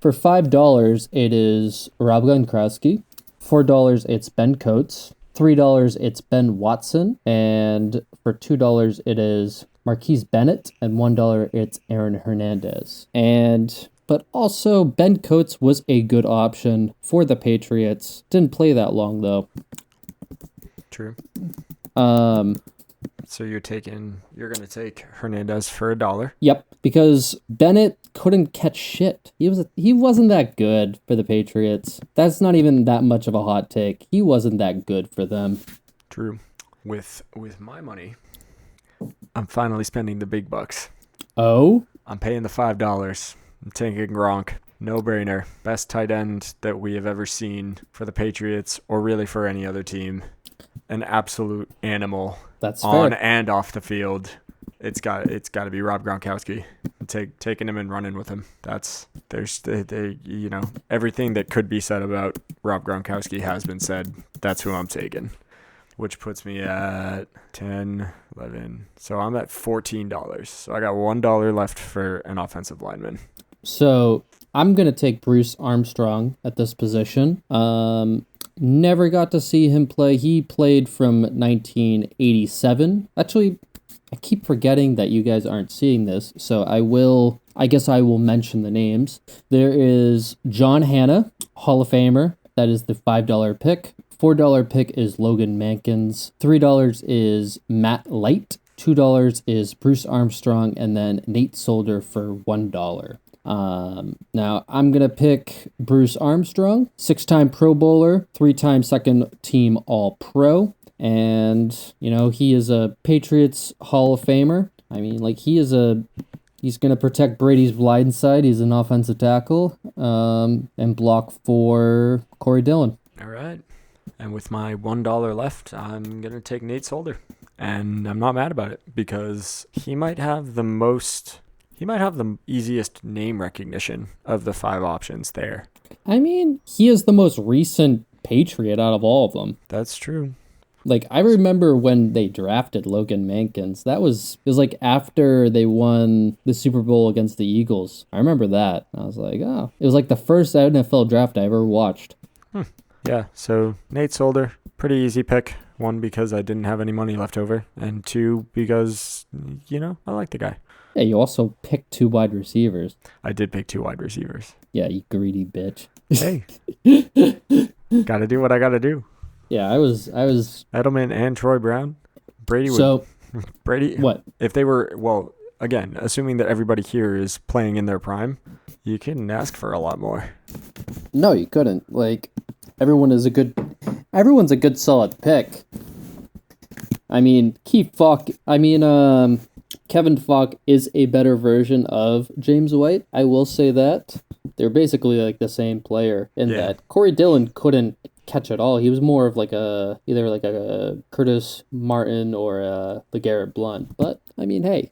for $5, it is Rob Gronkowski. $4, it's Ben Coates. $3, it's Ben Watson. And for $2, it is Marquise Bennett. And $1, it's Aaron Hernandez. But also, Ben Coates was a good option for the Patriots. Didn't play that long, though. True. So you're going to take Hernandez for $1. Yep, because Bennett couldn't catch shit. He wasn't that good for the Patriots. That's not even that much of a hot take. He wasn't that good for them. True. With my money, I'm finally spending the big bucks. Oh? I'm paying the $5. I'm taking Gronk. No brainer. Best tight end that we have ever seen for the Patriots or really for any other team. An absolute animal. That's on fair. And off the field. It's got to be Rob Gronkowski. Taking him and running with him. There's everything that could be said about Rob Gronkowski has been said. That's who I'm taking. Which puts me at 10, 11. So I'm at $14. So I got $1 left for an offensive lineman. So I'm going to take Bruce Armstrong at this position. Never got to see him play. He played from 1987. Actually, I keep forgetting that you guys aren't seeing this, so I guess I will mention the names. There is John Hanna, Hall of Famer. That is the $5 pick. $4 pick is Logan Mankins. $3 is Matt Light. $2 is Bruce Armstrong, and then Nate Solder for $1. Now I'm going to pick Bruce Armstrong, 6-time Pro Bowler, 3-time second team All-Pro. And, he is a Patriots Hall of Famer. I mean, like, he's going to protect Brady's blind side. He's an offensive tackle, and block for Corey Dillon. All right. And with my $1 left, I'm going to take Nate Solder. And I'm not mad about it because he might have the easiest name recognition of the 5 options there. I mean, he is the most recent Patriot out of all of them. That's true. Like, I remember when they drafted Logan Mankins. It was like after they won the Super Bowl against the Eagles. I remember that. I was like, oh. It was like the first NFL draft I ever watched. Yeah, so Nate Solder, pretty easy pick. 1, because I didn't have any money left over. And 2, because, I like the guy. Yeah, you also picked 2 wide receivers. I did pick 2 wide receivers. Yeah, you greedy bitch. Hey. Gotta do what I gotta do. Yeah, I was Edelman and Troy Brown. Brady what? If they were, well, again, assuming that everybody here is playing in their prime, you couldn't ask for a lot more. No, you couldn't. Like, everyone's a good solid pick. I mean, Kevin Falk is a better version of James White. I will say that. They're basically like the same player in that. Corey Dillon couldn't catch at all. He was more of either a Curtis Martin or a LeGarrette Blount. But, I mean, hey,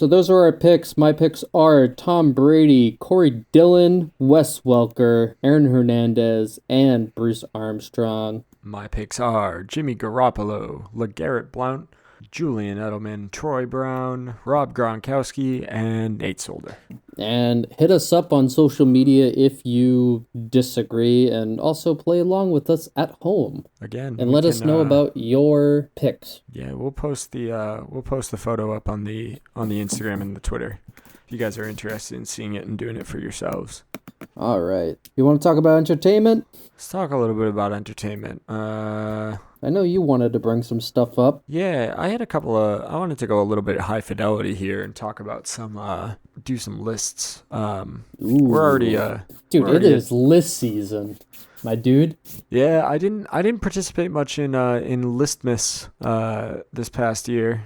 So those are our picks. My picks are Tom Brady, Corey Dillon, Wes Welker, Aaron Hernandez, and Bruce Armstrong. My picks are Jimmy Garoppolo, LeGarrette Blount, Julian Edelman, Troy Brown, Rob Gronkowski, and Nate Solder. And hit us up on social media if you disagree, and also play along with us at home. Again, and let us know about your picks. Yeah, we'll post the photo up on the Instagram and the Twitter if you guys are interested in seeing it and doing it for yourselves. All right. You want to talk about entertainment? Let's talk a little bit about entertainment. I know you wanted to bring some stuff up. Yeah, I wanted to go a little bit high fidelity here and talk about do some lists. We're already it is list season, my dude. Yeah, I didn't participate much in Listmas this past year.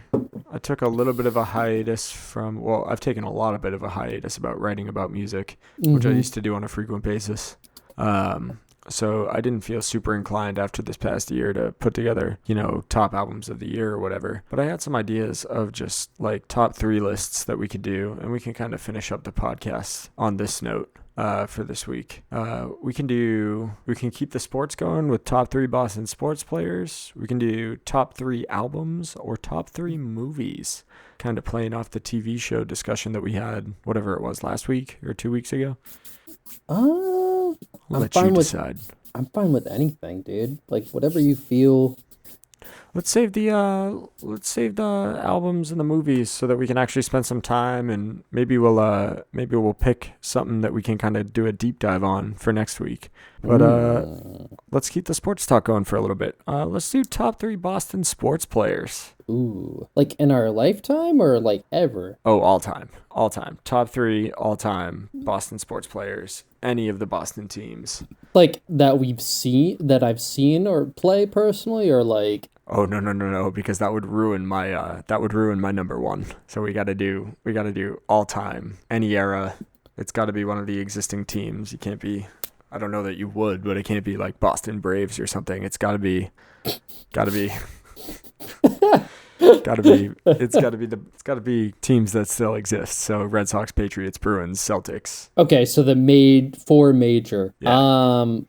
I took a little bit of a hiatus I've taken a lot of bit of a hiatus about writing about music, which I used to do on a frequent basis. So I didn't feel super inclined after this past year to put together, top albums of the year or whatever. But I had some ideas of just like top 3 lists that we could do, and we can kind of finish up the podcast on this note for this week. We can keep the sports going with top 3 Boston sports players. We can do top 3 albums or top 3 movies, kind of playing off the TV show discussion that we had, whatever it was, last week or 2 weeks ago. I'll let you decide. I'm fine with anything, dude. Like whatever you feel. Let's save the albums and the movies so that we can actually spend some time, and maybe we'll pick something that we can kind of do a deep dive on for next week. But let's keep the sports talk going for a little bit. Let's do top 3 Boston sports players. Ooh, like in our lifetime or like ever? Oh, all time. Top 3 all time Boston sports players. Any of the Boston teams. Like that I've seen or play personally, or like. Oh no! Because that would ruin my number 1. So we got to do all time, any era. It's got to be one of the existing teams. You can't be. I don't know that you would, but it can't be like Boston Braves or something. It's got to be. It's got to be teams that still exist. So Red Sox, Patriots, Bruins, Celtics. Okay, so the 4 major. Yeah.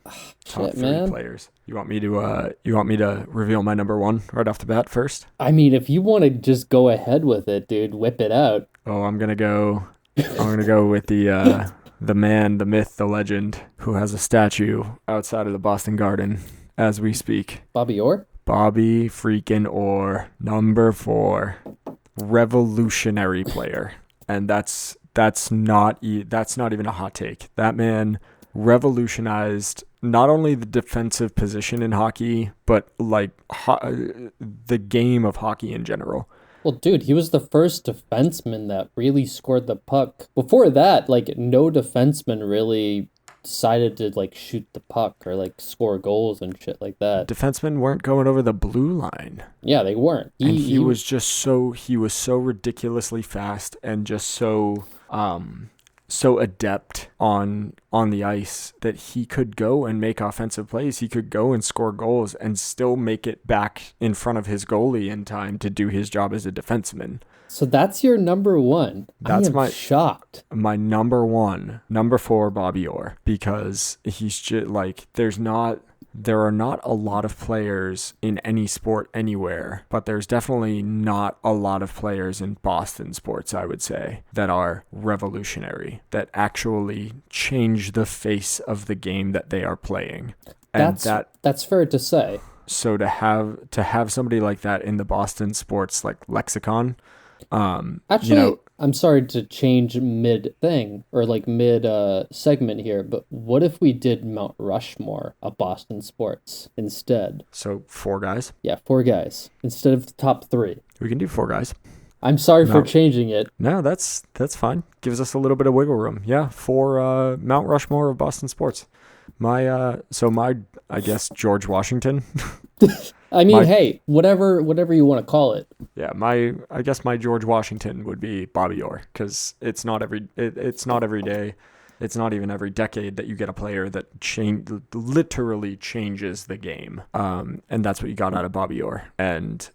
Top 3 players. You want me to reveal my number 1 right off the bat first? I mean, if you want to just go ahead with it, dude, whip it out. Oh, I'm gonna go with the man, the myth, the legend, who has a statue outside of the Boston Garden as we speak. Bobby Orr? Bobby freaking Orr, number 4, revolutionary player, and that's not even a hot take. That man revolutionized not only the defensive position in hockey, but like the game of hockey in general. Well, dude, he was the first defenseman that really scored the puck. Before that, like no defenseman really decided to like shoot the puck or like score goals and shit like that. Defensemen weren't going over the blue line. Yeah, they weren't. He was so ridiculously fast and just so adept on the ice that he could go and make offensive plays. He could go and score goals and still make it back in front of his goalie in time to do his job as a defenseman. So that's your number 1. That's shocked. My number 1, number 4, Bobby Orr, because he's just like there are not a lot of players in any sport anywhere, but there's definitely not a lot of players in Boston sports, I would say, that are revolutionary, that actually change the face of the game that they are playing. And that's fair to say. So to have somebody like that in the Boston sports like lexicon, actually, I'm sorry to change mid thing or like mid segment here, but what if we did Mount Rushmore of Boston sports instead? So 4 guys? Yeah, 4 guys instead of the top 3. We can do 4 guys. I'm sorry for changing it. No, that's fine. Gives us a little bit of wiggle room. Yeah, 4 Mount Rushmore of Boston sports. My I guess George Washington. I mean, hey, whatever you want to call it. Yeah, I guess my George Washington would be Bobby Orr, because it's not every day, it's not even every decade that you get a player that literally changes the game. And that's what you got out of Bobby Orr. And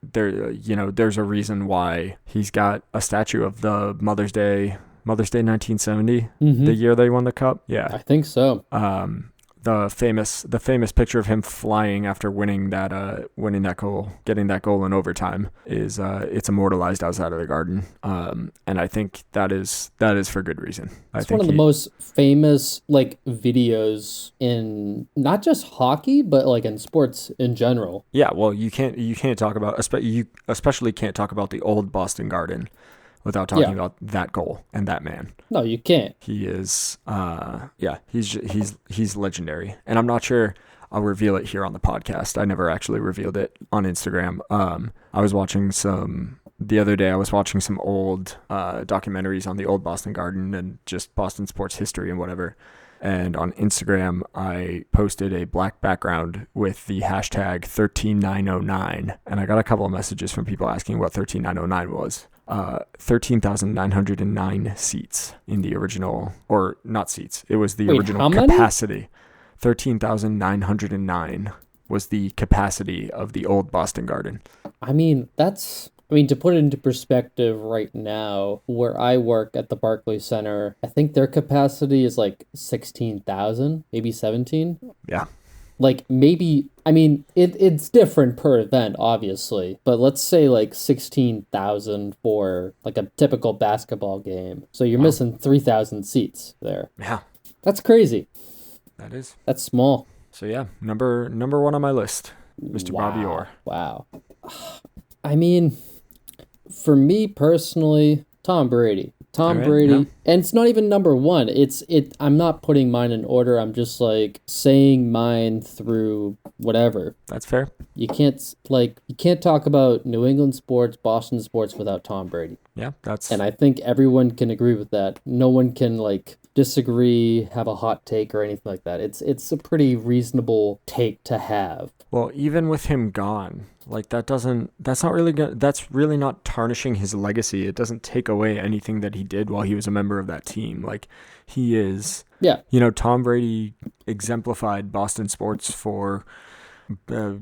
there's a reason why he's got a statue of the Mother's Day 1970, the year they won the cup. Yeah, I think so. The famous picture of him flying after winning that goal, getting that goal in overtime, is it's immortalized outside of the Garden. And I think that is for good reason. It's one of the most famous like videos in not just hockey, but like in sports in general. Yeah, well, you can't talk about, you especially can't talk about the old Boston Garden without talking about that goal and that man. No, you can't. He is, he's legendary. And I'm not sure I'll reveal it here on the podcast. I never actually revealed it on Instagram. The other day I was watching some old documentaries on the old Boston Garden and just Boston sports history and whatever. And on Instagram, I posted a black background with the hashtag 13909. And I got a couple of messages from people asking what 13909 was. 13,909 seats in the original, or not seats. It was the original capacity. 13,909 was the capacity of the old Boston Garden. I mean, to put it into perspective right now, where I work at the Barclays Center, I think their capacity is like 16,000, maybe 17. Yeah. Like maybe, I mean, it's different per event, obviously, but let's say like 16,000 for like a typical basketball game. So you're missing 3,000 seats there. Yeah. That's crazy. That is. That's small. So yeah, number one on my list, Mr. Bobby Orr. Wow. I mean, for me personally, Tom Brady. Brady, yeah. And it's not even number one. I'm not putting mine in order. I'm just like saying mine through whatever. That's fair. You can't talk about New England sports, Boston sports without Tom Brady. Yeah, and I think everyone can agree with that. No one can like disagree, have a hot take or anything like that. It's a pretty reasonable take to have. Well, even with him gone, like that's really not tarnishing his legacy. It doesn't take away anything that he did while he was a member of that team. Like he is, Tom Brady exemplified Boston sports for the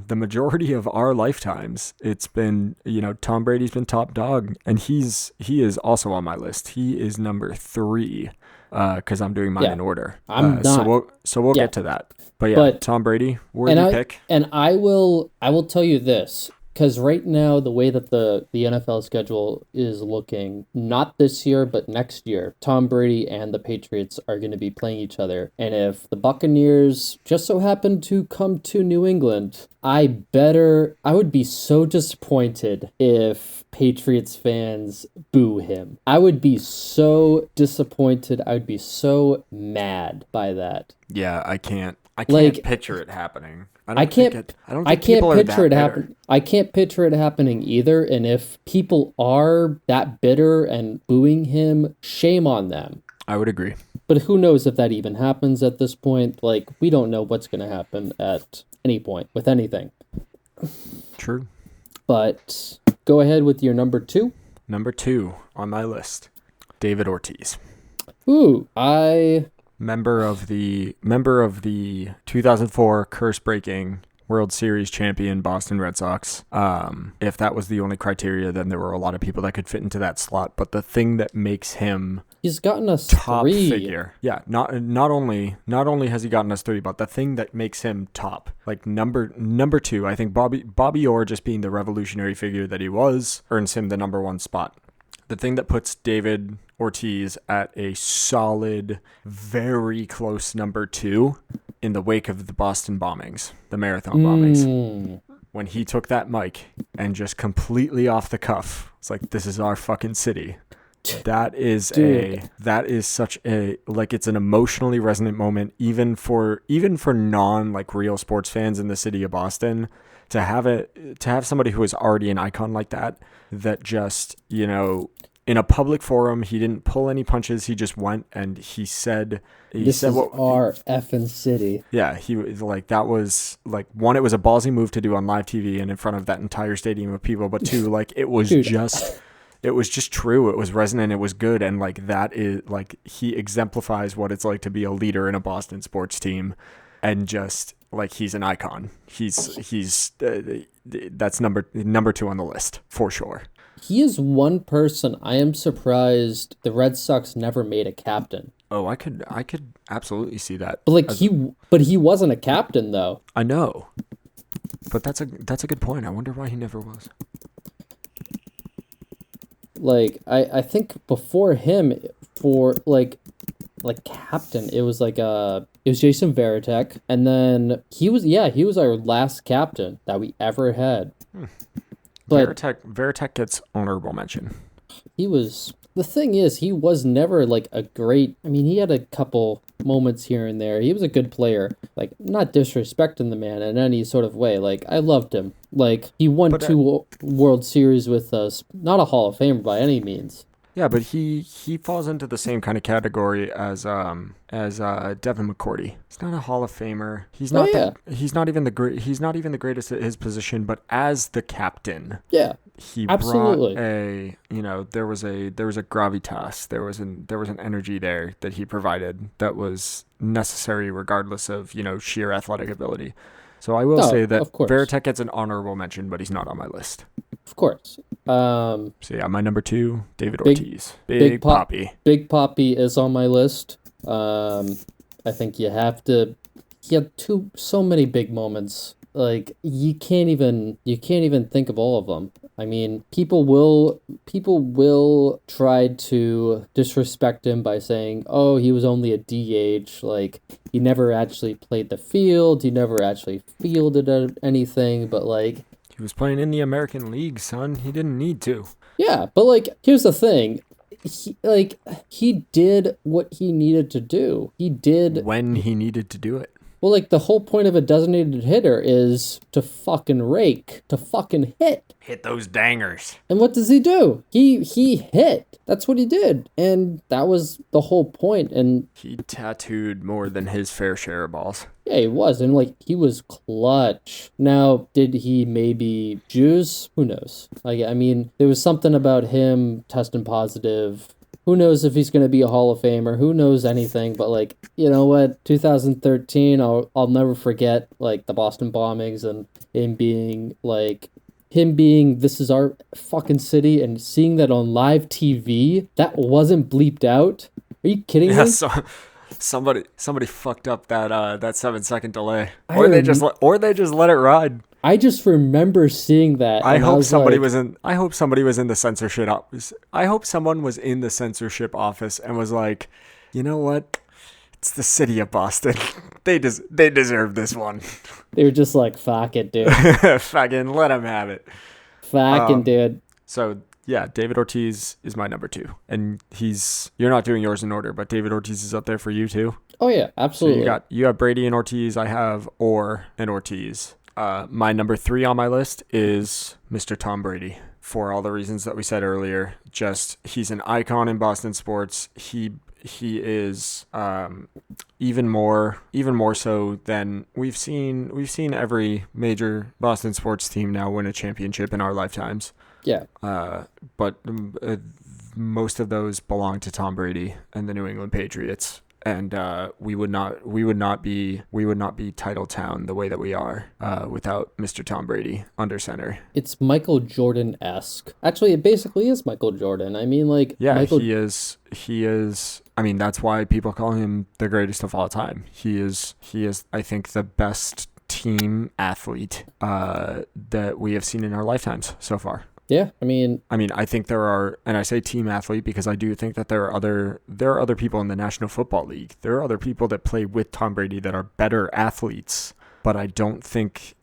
majority of our lifetimes. It's been, Tom Brady's been top dog, and he is also on my list. He is number 3. Because I'm doing mine in order. I'm not. So we'll get to that. But Tom Brady, worthy pick. And I will tell you this, because right now the way that the NFL schedule is looking, not this year but next year, Tom Brady and the Patriots are going to be playing each other. And if the Buccaneers just so happen to come to New England, I would be so disappointed if Patriots fans boo him. I would be so disappointed. I would be so mad by that. Yeah, I can't picture it happening. I can't picture it happening either. And if people are that bitter and booing him, shame on them. I would agree. But who knows if that even happens at this point? Like, we don't know what's going to happen at any point with anything. True. But go ahead with your number 2. Number 2 on my list, David Ortiz. Ooh, Member of the 2004 curse-breaking World Series champion Boston Red Sox. If that was the only criteria, then there were a lot of people that could fit into that slot. But the thing that makes him he's gotten us top 3. figure, not only has he gotten us 3, but the thing that makes him top, like number 2, I think Bobby Orr, just being the revolutionary figure that he was, earns him the number 1 spot. The thing that puts David Ortiz at a solid, very close number 2 in the wake of the Boston bombings, the marathon bombings. When he took that mic and just completely off the cuff, it's like, this is our fucking city. That is such a, like, it's an emotionally resonant moment, even for non like real sports fans in the city of Boston, to have somebody who is already an icon like that just, in a public forum, he didn't pull any punches. He just went and he said, "This is our effing city." Yeah, he was like, that was like, one, it was a ballsy move to do on live TV and in front of that entire stadium of people. But 2, like, it was just true. It was resonant. It was good, and like that is like, he exemplifies what it's like to be a leader in a Boston sports team, and just like, he's an icon. He's that's number 2 on the list for sure. He is one person I am surprised the Red Sox never made a captain. Oh, I could absolutely see that. But like he wasn't a captain though. I know, but that's a good point. I wonder why he never was. Like I think before him for like captain, it was Jason Varitek, and then he was our last captain that we ever had. But Varitek gets honorable mention. The thing is, he was never like a great. I mean, he had a couple moments here and there. He was a good player. Like, not disrespecting the man in any sort of way. Like, I loved him. Like, he won 2 World Series with us. Not a Hall of Famer by any means. Yeah, but he falls into the same kind of category as Devin McCourty. He's not a Hall of Famer. He's not he's not even the greatest at his position, but as the captain. Yeah. He absolutely. brought there was a gravitas, there was an energy there that he provided that was necessary regardless of, sheer athletic ability. So I will say that Varitek gets an honorable mention, but he's not on my list. Of course. So yeah, my number 2, David Ortiz. Big Papi. Big Papi is on my list. I think he had so many big moments. Like, you can't even think of all of them. I mean, people will try to disrespect him by saying, "Oh, he was only a DH. Like, he never actually played the field. He never actually fielded anything." But like, he was playing in the American League, son. He didn't need to. Yeah, but like, here's the thing. He did what he needed to do. He did when he needed to do it. Well, like, the whole point of a designated hitter is to fucking rake, to fucking hit. Hit those dangers. And what does he do? He hit. That's what he did. And that was the whole point. And he tattooed more than his fair share of balls. Yeah, he was. And, like, he was clutch. Now, did he maybe juice? Who knows? Like, I mean, there was something about him testing positive. Who knows if he's going to be a Hall of Famer? Who knows anything? But, like, you know what? 2013, I'll never forget, like, the Boston bombings and him being, this is our fucking city, and seeing that on live TV, that wasn't bleeped out. Are you kidding me? So, somebody fucked up that 7-second delay. Or they just let it ride. I just remember seeing that. I hope somebody was in the censorship office. I hope someone was in the censorship office and was like, you know what? It's the city of Boston. They deserve this one. They were just like, fuck it, dude. Fucking let them have it. Fucking dude. So yeah, David Ortiz is my number 2, and you're not doing yours in order, but David Ortiz is up there for you too. Oh yeah, absolutely. So you have Brady and Ortiz. I have Orr and Ortiz. My number 3 on my list is Mr. Tom Brady, for all the reasons that we said earlier. Just, he's an icon in Boston sports. He is even more so than we've seen every major Boston sports team now win a championship in our lifetimes. Yeah. But most of those belong to Tom Brady and the New England Patriots. And we would not be title town the way that we are without Mr. Tom Brady under center. It's Michael Jordan-esque. Actually, it basically is Michael Jordan. I mean, like, yeah, he is. I mean, that's why people call him the greatest of all time. He is. I think, the best team athlete that we have seen in our lifetimes so far. Yeah, I mean, I think there are, and I say team athlete because I do think that there are other people in the National Football League. There are other people that play with Tom Brady that are better athletes, but I don't think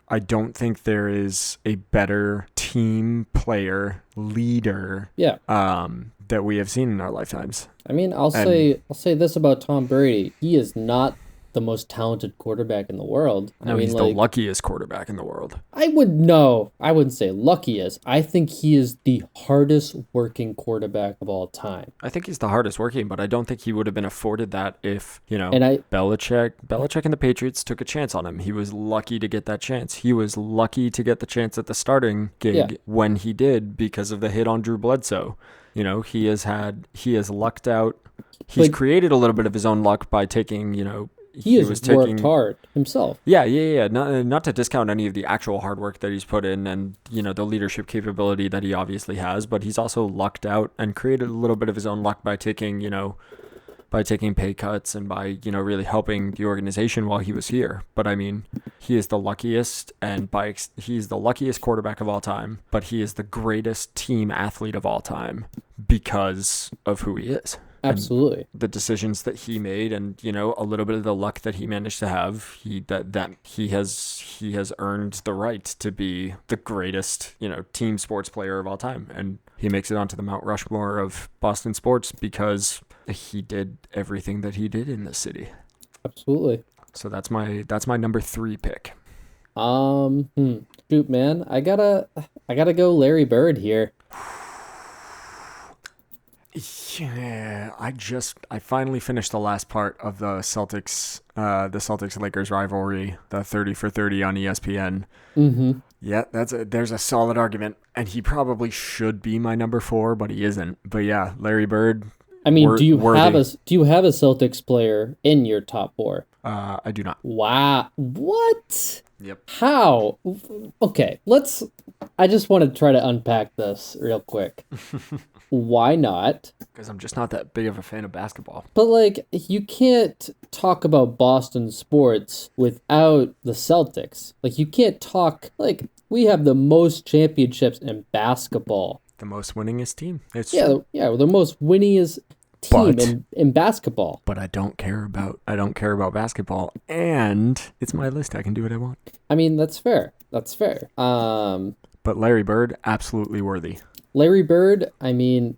there is a better team player, leader, that we have seen in our lifetimes. I mean, I'll say this about Tom Brady: he is not the most talented quarterback in the world. No, he's the luckiest quarterback in the world. I wouldn't say luckiest. I think he is the hardest working quarterback of all time. I think he's the hardest working, but I don't think he would have been afforded that if, Belichick and the Patriots took a chance on him. He was lucky to get that chance. He was lucky to get the chance at the starting gig when he did because of the hit on Drew Bledsoe. He has lucked out. He's created a little bit of his own luck by taking, he has worked hard himself. Yeah. Not to discount any of the actual hard work that he's put in and, the leadership capability that he obviously has, but he's also lucked out and created a little bit of his own luck by taking pay cuts and by, really helping the organization while he was here. But I mean, he is the luckiest he's the luckiest quarterback of all time, but he is the greatest team athlete of all time because of who he is. Absolutely. And the decisions that he made and, a little bit of the luck that he managed to have, he has earned the right to be the greatest, team sports player of all time. And he makes it onto the Mount Rushmore of Boston sports because he did everything that he did in the city. Absolutely. So that's my number 3 pick. Shoot, man, I gotta go Larry Bird here. Yeah, I finally finished the last part of the Celtics Lakers rivalry, the 30 for 30 on ESPN. Mm-hmm. Yeah, there's a solid argument, and he probably should be my number 4, but he isn't. But yeah, Larry Bird. I mean, do you have a Celtics player in your top 4? I do not. Wow, what? Yep. How? Okay, I just want to try to unpack this real quick. Why not? Because I'm just not that big of a fan of basketball. But, you can't talk about Boston sports without the Celtics. You can't talk, we have the most championships in basketball. The most winningest team. It's true. Yeah, the most winningest team in basketball. But I don't care about basketball, and it's my list. I can do what I want. I mean, that's fair. But Larry Bird, absolutely worthy. Larry Bird, I mean,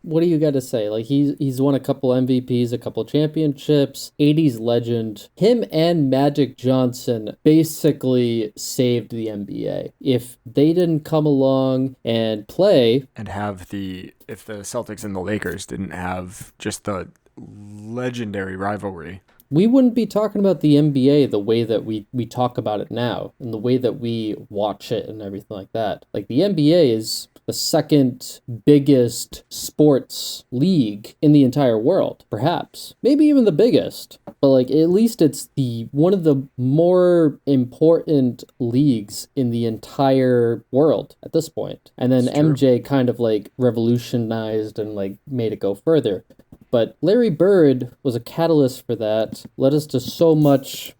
what do you got to say? He's won a couple MVPs, a couple championships, 80s legend. Him and Magic Johnson basically saved the NBA. If they didn't come along and play... And if the Celtics and the Lakers didn't have just the legendary rivalry... we wouldn't be talking about the NBA the way that we talk about it now and the way that we watch it and everything like that. The NBA is the second biggest sports league in the entire world, perhaps. Maybe even the biggest. But at least it's one of the more important leagues in the entire world at this point. And then MJ kind of revolutionized and made it go further. But Larry Bird was a catalyst for that. Led us to so many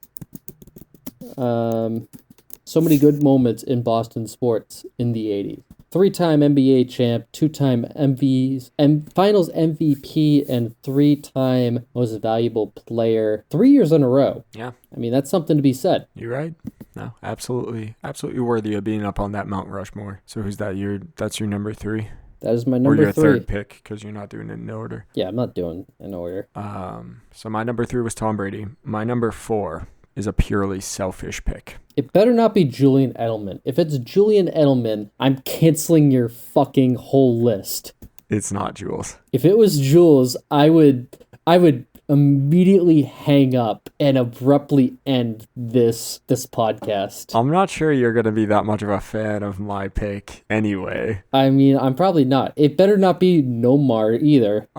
good moments in Boston sports in the 80s. 3-time NBA champ, 2-time Finals MVP, and 3-time Most Valuable Player. 3 years in a row. Yeah. I mean, that's something to be said. You're right. No, absolutely worthy of being up on that Mount Rushmore. So who's that? That's your number 3? That is my number 3. Or your third pick, because you're not doing it in order. Yeah, I'm not doing it in order. So my number 3 was Tom Brady. My number 4 is a purely selfish pick. It better not be Julian Edelman. If it's Julian Edelman, I'm canceling your fucking whole list. It's not Jules. If it was Jules, I would immediately hang up and abruptly end this podcast. I'm not sure you're going to be that much of a fan of my pick anyway. I mean, I'm probably not. It better not be Nomar either.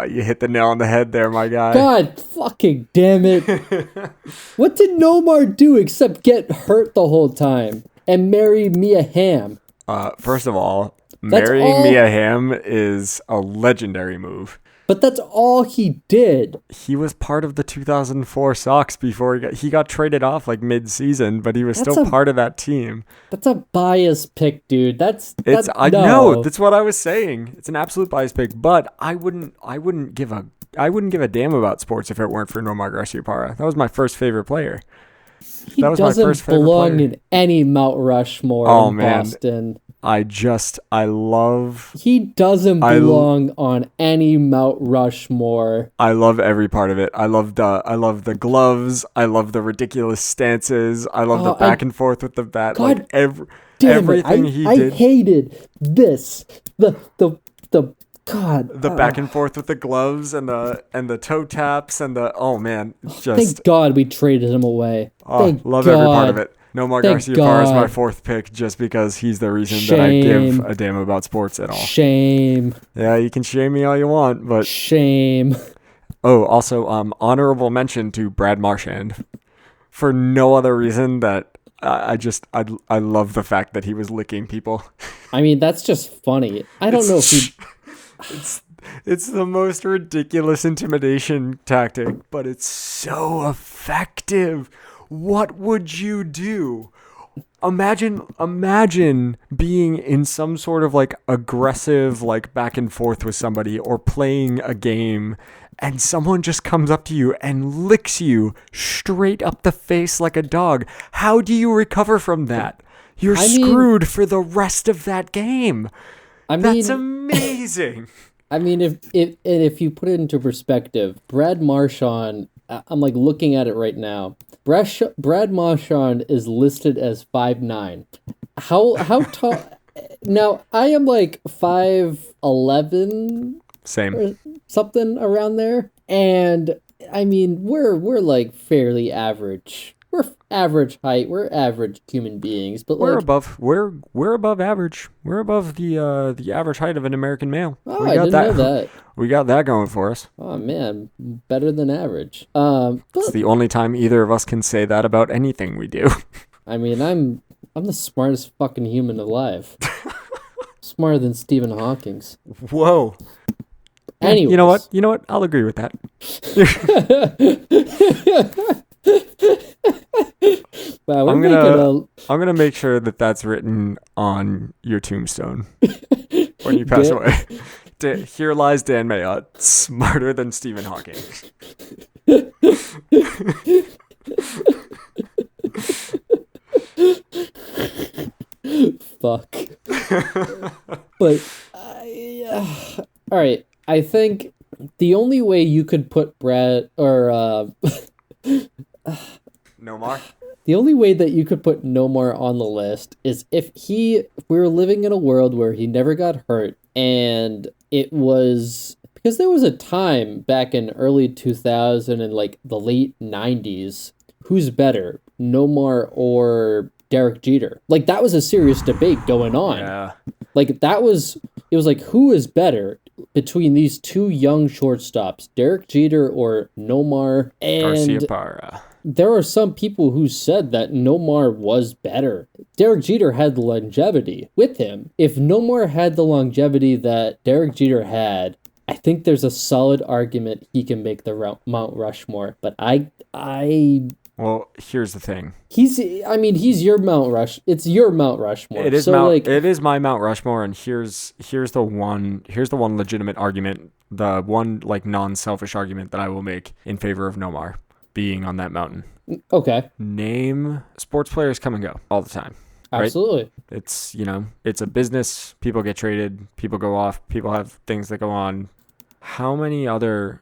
You hit the nail on the head there, my guy. God fucking damn it. What did Nomar do except get hurt the whole time and marry Mia Hamm? First of all, marrying Mia Hamm is a legendary move. But that's all he did. He was part of the 2004 Sox before he got traded off mid-season, but he was still part of that team. That's a biased pick, dude. I know. That's what I was saying. It's an absolute biased pick, but I wouldn't give a damn about sports if it weren't for Nomar Garciaparra. That was my first favorite player. He doesn't belong in any Mount Rushmore in Boston. I love... He doesn't belong on any Mount Rushmore. I love every part of it. I love the gloves. I love the ridiculous stances. I love the back and forth with the bat. God, everything he did. I hated this. The back and forth with the gloves and the toe taps and thank God we traded him away. Love every part of it. Nomar Garciaparra is my 4th pick just because he's the reason that I give a damn about sports at all. Shame. Yeah, you can shame me all you want, but... Shame. Oh, also, honorable mention to Brad Marchand for no other reason that I love the fact that he was licking people. I mean, that's just funny. I don't know if he. It's it's the most ridiculous intimidation tactic, but it's so effective. What would you do? Imagine being in some sort of like aggressive like back and forth with somebody or playing a game and someone just comes up to you and licks you straight up the face like a dog. How do you recover from that? You're I mean, screwed for the rest of that game. I That's mean, amazing. I mean, if you put it into perspective, Brad Marchand, I'm like looking at it right now. Brad Marchand is listed as 5'9". How tall? Now I am like 5'11" Same. or something around there, and I mean we're like fairly average. We're average height. We're average human beings, but We're like, above we're above average. We're above the average height of an American male. oh, I didn't know that. We got that going for us. Oh man, better than average. It's But the only time either of us can say that about anything we do. I mean, I'm the smartest fucking human alive. Smarter than Stephen Hawking's. Whoa. Anyways, You know what? You know what? I'll agree with that. Wow, we're I'm making I'm gonna make sure that that's written on your tombstone when you pass Dan- away. Here lies Dan Mayotte, smarter than Stephen Hawking. fuck. But all right, I think the only way you could put Brad or No more. the only way that you could put Nomar on the list is if we were living in a world where he never got hurt, and it was because there was a time back in early 2000 and like the late 90s, who's better, Nomar or Derek Jeter? Like that was a serious debate going on. Yeah. Like it was like, who is better between these two young shortstops, Derek Jeter or Nomar? Garcia And Parra. there are some people who said that Nomar was better. Derek Jeter had the longevity with him. If Nomar had the longevity that Derek Jeter had, I think there's a solid argument he can make the Mount Rushmore. But Well, here's the thing. he's your Mount Rush. It's your Mount Rushmore. It is so it is my Mount Rushmore, and here's the one legitimate argument, the one like non-selfish argument that I will make in favor of Nomar being on that mountain. okay, Name sports players come and go all the time. Right? absolutely. It's it's a business. People get traded. People go off. People have things that go on. How many other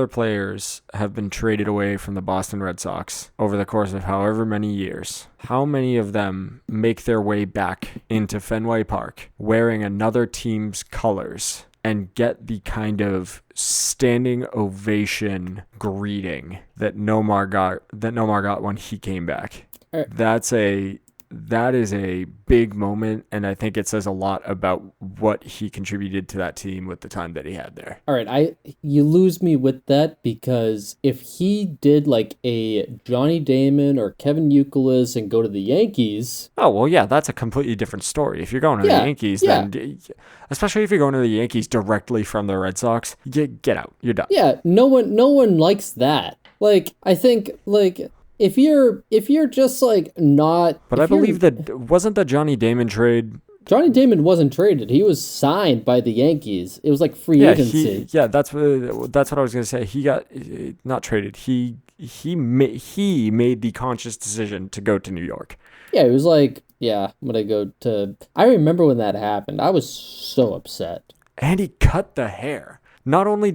players have been traded away from the Boston Red Sox over the course of however many years? How many of them make their way back into Fenway Park wearing another team's colors and get the kind of standing ovation greeting that Nomar got when he came back? That is a big moment, and I think it says a lot about what he contributed to that team with the time that he had there. All right, you lose me with that, because if he did like a Johnny Damon or Kevin Youkilis and go to the Yankees, Oh, well, yeah, that's a completely different story. If you're going to Yeah, the Yankees, yeah. then especially if you're going to the Yankees directly from the Red Sox, get out. You're done. yeah, no one likes that. Like, I think like if you're just like not. But if I you're- believe that wasn't the Johnny Damon trade. Johnny Damon wasn't traded. He was signed by the Yankees. It was like free agency. That's what I was gonna say. He got not traded. He made the conscious decision to go to New York. Yeah, it was like, yeah, I'm gonna go to. I remember when that happened. I was so upset. And he cut the hair. Not only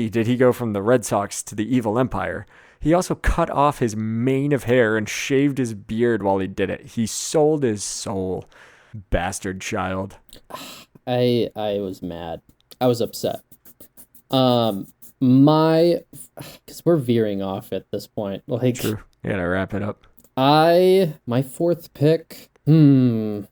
did he go from the Red Sox to the Evil Empire, he also cut off his mane of hair and shaved his beard while he did it. He sold his soul. Bastard child. I was mad. I was upset. Because we're veering off at this point. Like, True. You gotta wrap it up. my fourth pick. You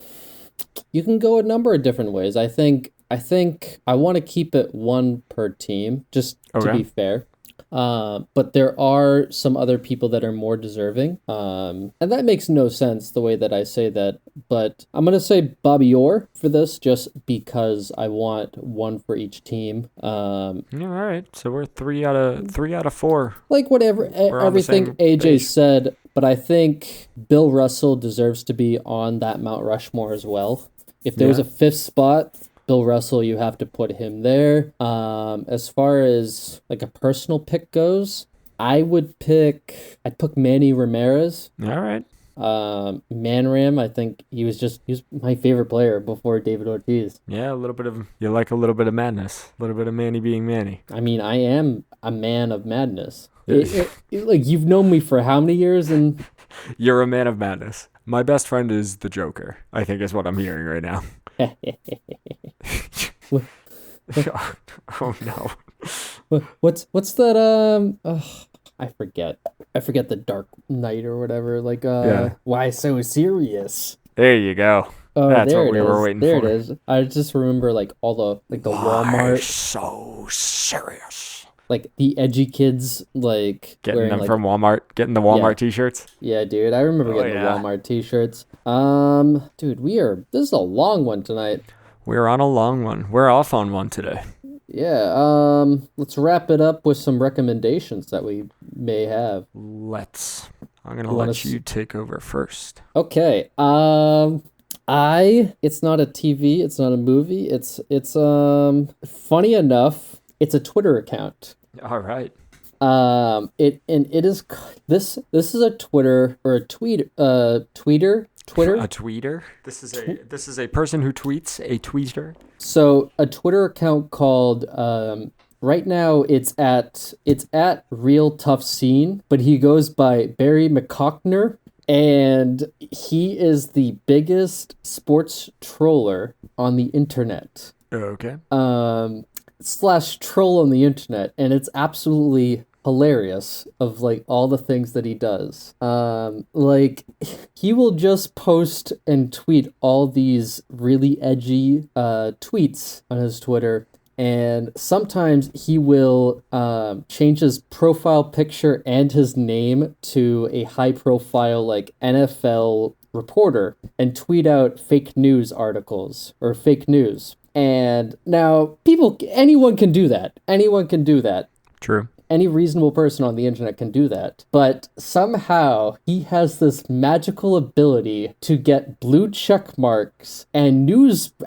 can go a number of different ways. I think I think I want to keep it one per team, just to Okay. be fair. But there are some other people that are more deserving. And that makes no sense the way that I say that. But I'm gonna say Bobby Orr for this, just because I want one for each team. Yeah, all right. So we're three out of four. Like whatever, We're on the everything same AJ page. said, but I think Bill Russell deserves to be on that Mount Rushmore as well. If there was Yeah. a fifth spot, Bill Russell, you have to put him there. As far as like a personal pick goes, I'd pick Manny Ramirez. All right. Manram, I think he was my favorite player before David Ortiz. Yeah, you like a little bit of madness, a little bit of Manny being Manny. I mean, I am a man of madness. Yeah. Like you've known me for how many years, and You're a man of madness. My best friend is the Joker, I think is what I'm hearing right now. Oh no. what's that? I forget. I forget the Dark Knight or whatever. Like, Yeah. why so serious? There you go. Oh, That's there what it we were is. waiting There for. it is. I just remember like all the like the Why Walmart, so serious? like the edgy kids, like Getting wearing them like from Walmart, getting the Walmart t-shirts. yeah, dude. I remember Oh getting yeah. the Walmart T-shirts. Dude, this is a long one tonight. We're on a long one. We're off on one today. Yeah. Let's wrap it up with some recommendations that we may have. I'm gonna You wanna let you take over first. Okay. It's not a TV, it's not a movie. It's funny enough, it's a Twitter account. All right. It is this is a Twitter or a Twitter. A tweeter. This is a person who tweets. A tweeter. So a Twitter account called right now it's at Real Tough Scene, but he goes by Barry McCockner, and he is the biggest sports troller on the internet. Okay. Slash troll on the internet, and it's absolutely hilarious of like all the things that he does. Like he will just post and tweet all these really edgy tweets on his Twitter, and sometimes he will change his profile picture and his name to a high profile like NFL reporter and tweet out fake news articles or fake news. And now anyone can do that. Anyone can do that. True. Any reasonable person on the internet can do that. But somehow he has this magical ability to get blue check marks and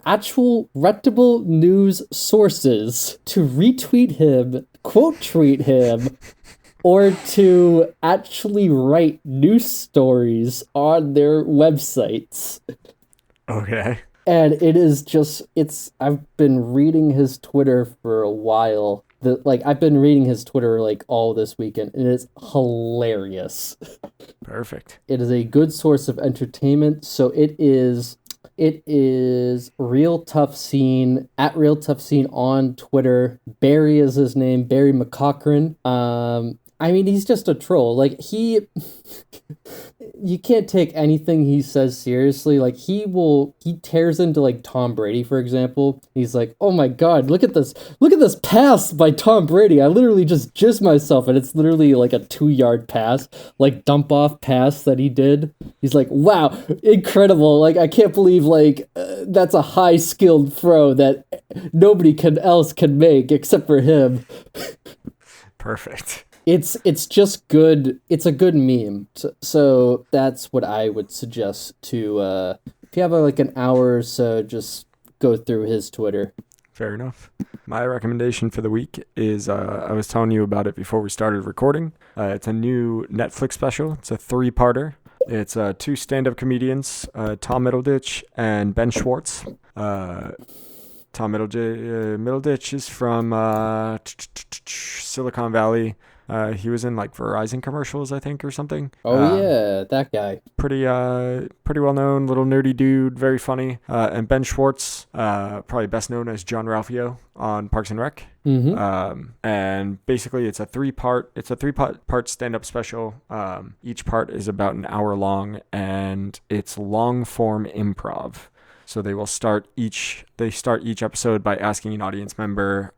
actual reputable news sources to retweet him, quote tweet him, or to actually write news stories on their websites. Okay. And it is just, I've been reading his Twitter for a while. I've been reading his Twitter like all this weekend, and it's hilarious. Perfect. It is a good source of entertainment. So it is Real Tough Scene, at Real Tough Scene on Twitter. Barry is his name, Barry McCochran. I mean, he's just a troll. Like you can't take anything he says seriously. Like he tears into like Tom Brady, for example. He's like, "Oh my God, look at this pass by Tom Brady. I literally just jizzed myself," and it's literally like a 2-yard pass, like dump off pass that he did. He's like, "Wow, incredible! Like I can't believe that's a high skilled throw that nobody else can make except for him." Perfect. It's just good. It's a good meme. So that's what I would suggest to if you have like an hour or so, just go through his Twitter. Fair enough. My recommendation for the week is I was telling you about it before we started recording. It's a new Netflix special. It's a 3-parter. It's 2 stand-up comedians, Tom Middleditch and Ben Schwartz. Tom Middleditch is from Silicon Valley. He was in like Verizon commercials, I think, or something. Oh yeah, that guy. Pretty well known, little nerdy dude, very funny. And Ben Schwartz, probably best known as John Ralphio on Parks and Rec. Mm-hmm. And basically it's a 3-part stand-up special. Each part is about an hour long, and it's long form improv. So they start each episode by asking an audience member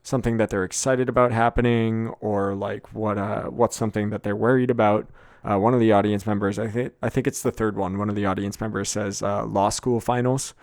something that they're excited about happening, or like what's something that they're worried about. One of the audience members, I think it's the third one. One of the audience members says law school finals.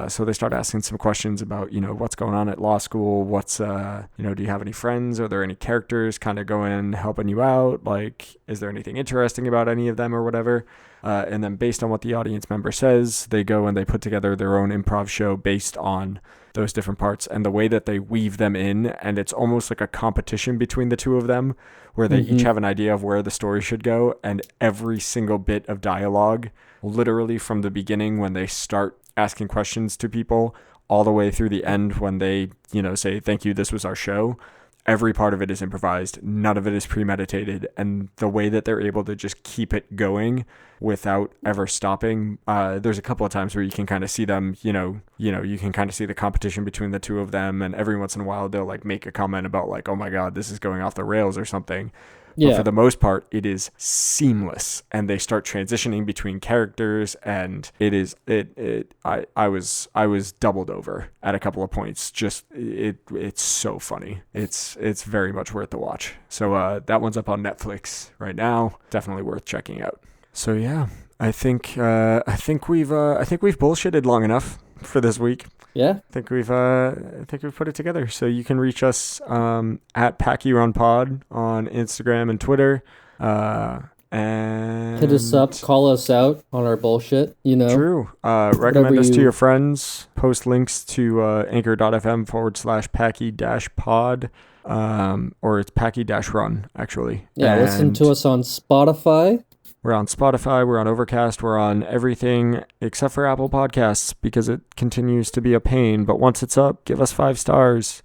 So they start asking some questions about, what's going on at law school. Do you have any friends? Are there any characters kind of going, helping you out? Like, is there anything interesting about any of them or whatever? And then based on what the audience member says, they go and they put together their own improv show based on those different parts and the way that they weave them in. And it's almost like a competition between the two of them, where they each have an idea of where the story should go. And every single bit of dialogue, literally from the beginning when they start asking questions to people all the way through the end when they, say, thank you, this was our show. Every part of it is improvised. None of it is premeditated. And the way that they're able to just keep it going without ever stopping. There's a couple of times where you can kind of see them, you can kind of see the competition between the two of them. And every once in a while, they'll like make a comment about like, oh my God, this is going off the rails or something. But for the most part, it is seamless, and they start transitioning between characters, and I was doubled over at a couple of points. Just it's so funny. It's very much worth the watch. So that one's up on Netflix right now. Definitely worth checking out. So yeah, I think we've bullshitted long enough for this week. Yeah, I think we've put it together. So you can reach us at PackyRunPod on Instagram and Twitter. And hit us up, call us out on our bullshit. True. Recommend us to your friends. Post links to anchor.fm/Packy-pod. Or it's Packy-run actually. Yeah, and listen to us on Spotify. We're on Spotify, we're on Overcast, we're on everything except for Apple Podcasts because it continues to be a pain. But once it's up, give us 5 stars.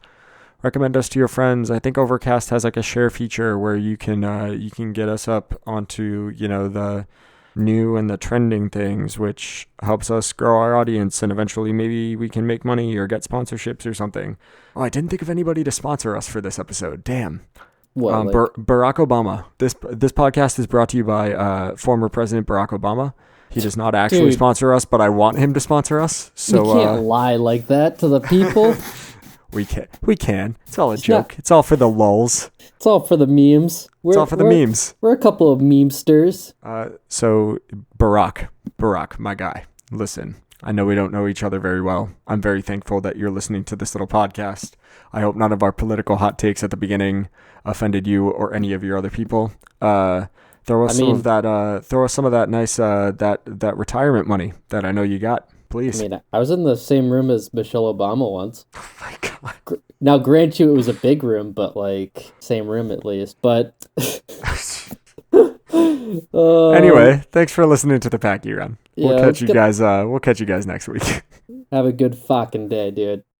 Recommend us to your friends. I think Overcast has like a share feature where you can get us up onto, the new and the trending things, which helps us grow our audience, and eventually maybe we can make money or get sponsorships or something. Oh, I didn't think of anybody to sponsor us for this episode. Damn. Barack Obama. This podcast is brought to you by former President Barack Obama. He does not actually sponsor us, but I want him to sponsor us. So we can't lie like that to the people. We can. It's all a joke. It's all for the lulz. It's all for the memes. It's all for the memes. We're a couple of memesters. So Barack, my guy. Listen, I know we don't know each other very well. I'm very thankful that you're listening to this little podcast. I hope none of our political hot takes at the beginning offended you or any of your other people. Throw us some of that nice that retirement money that I know you got, please. I mean, I was in the same room as Michelle Obama once. Oh my God. Now, grant you, it was a big room, but like same room at least. But anyway, thanks for listening to the Packy Run. We'll catch you guys. We'll catch you guys next week. Have a good fucking day, dude.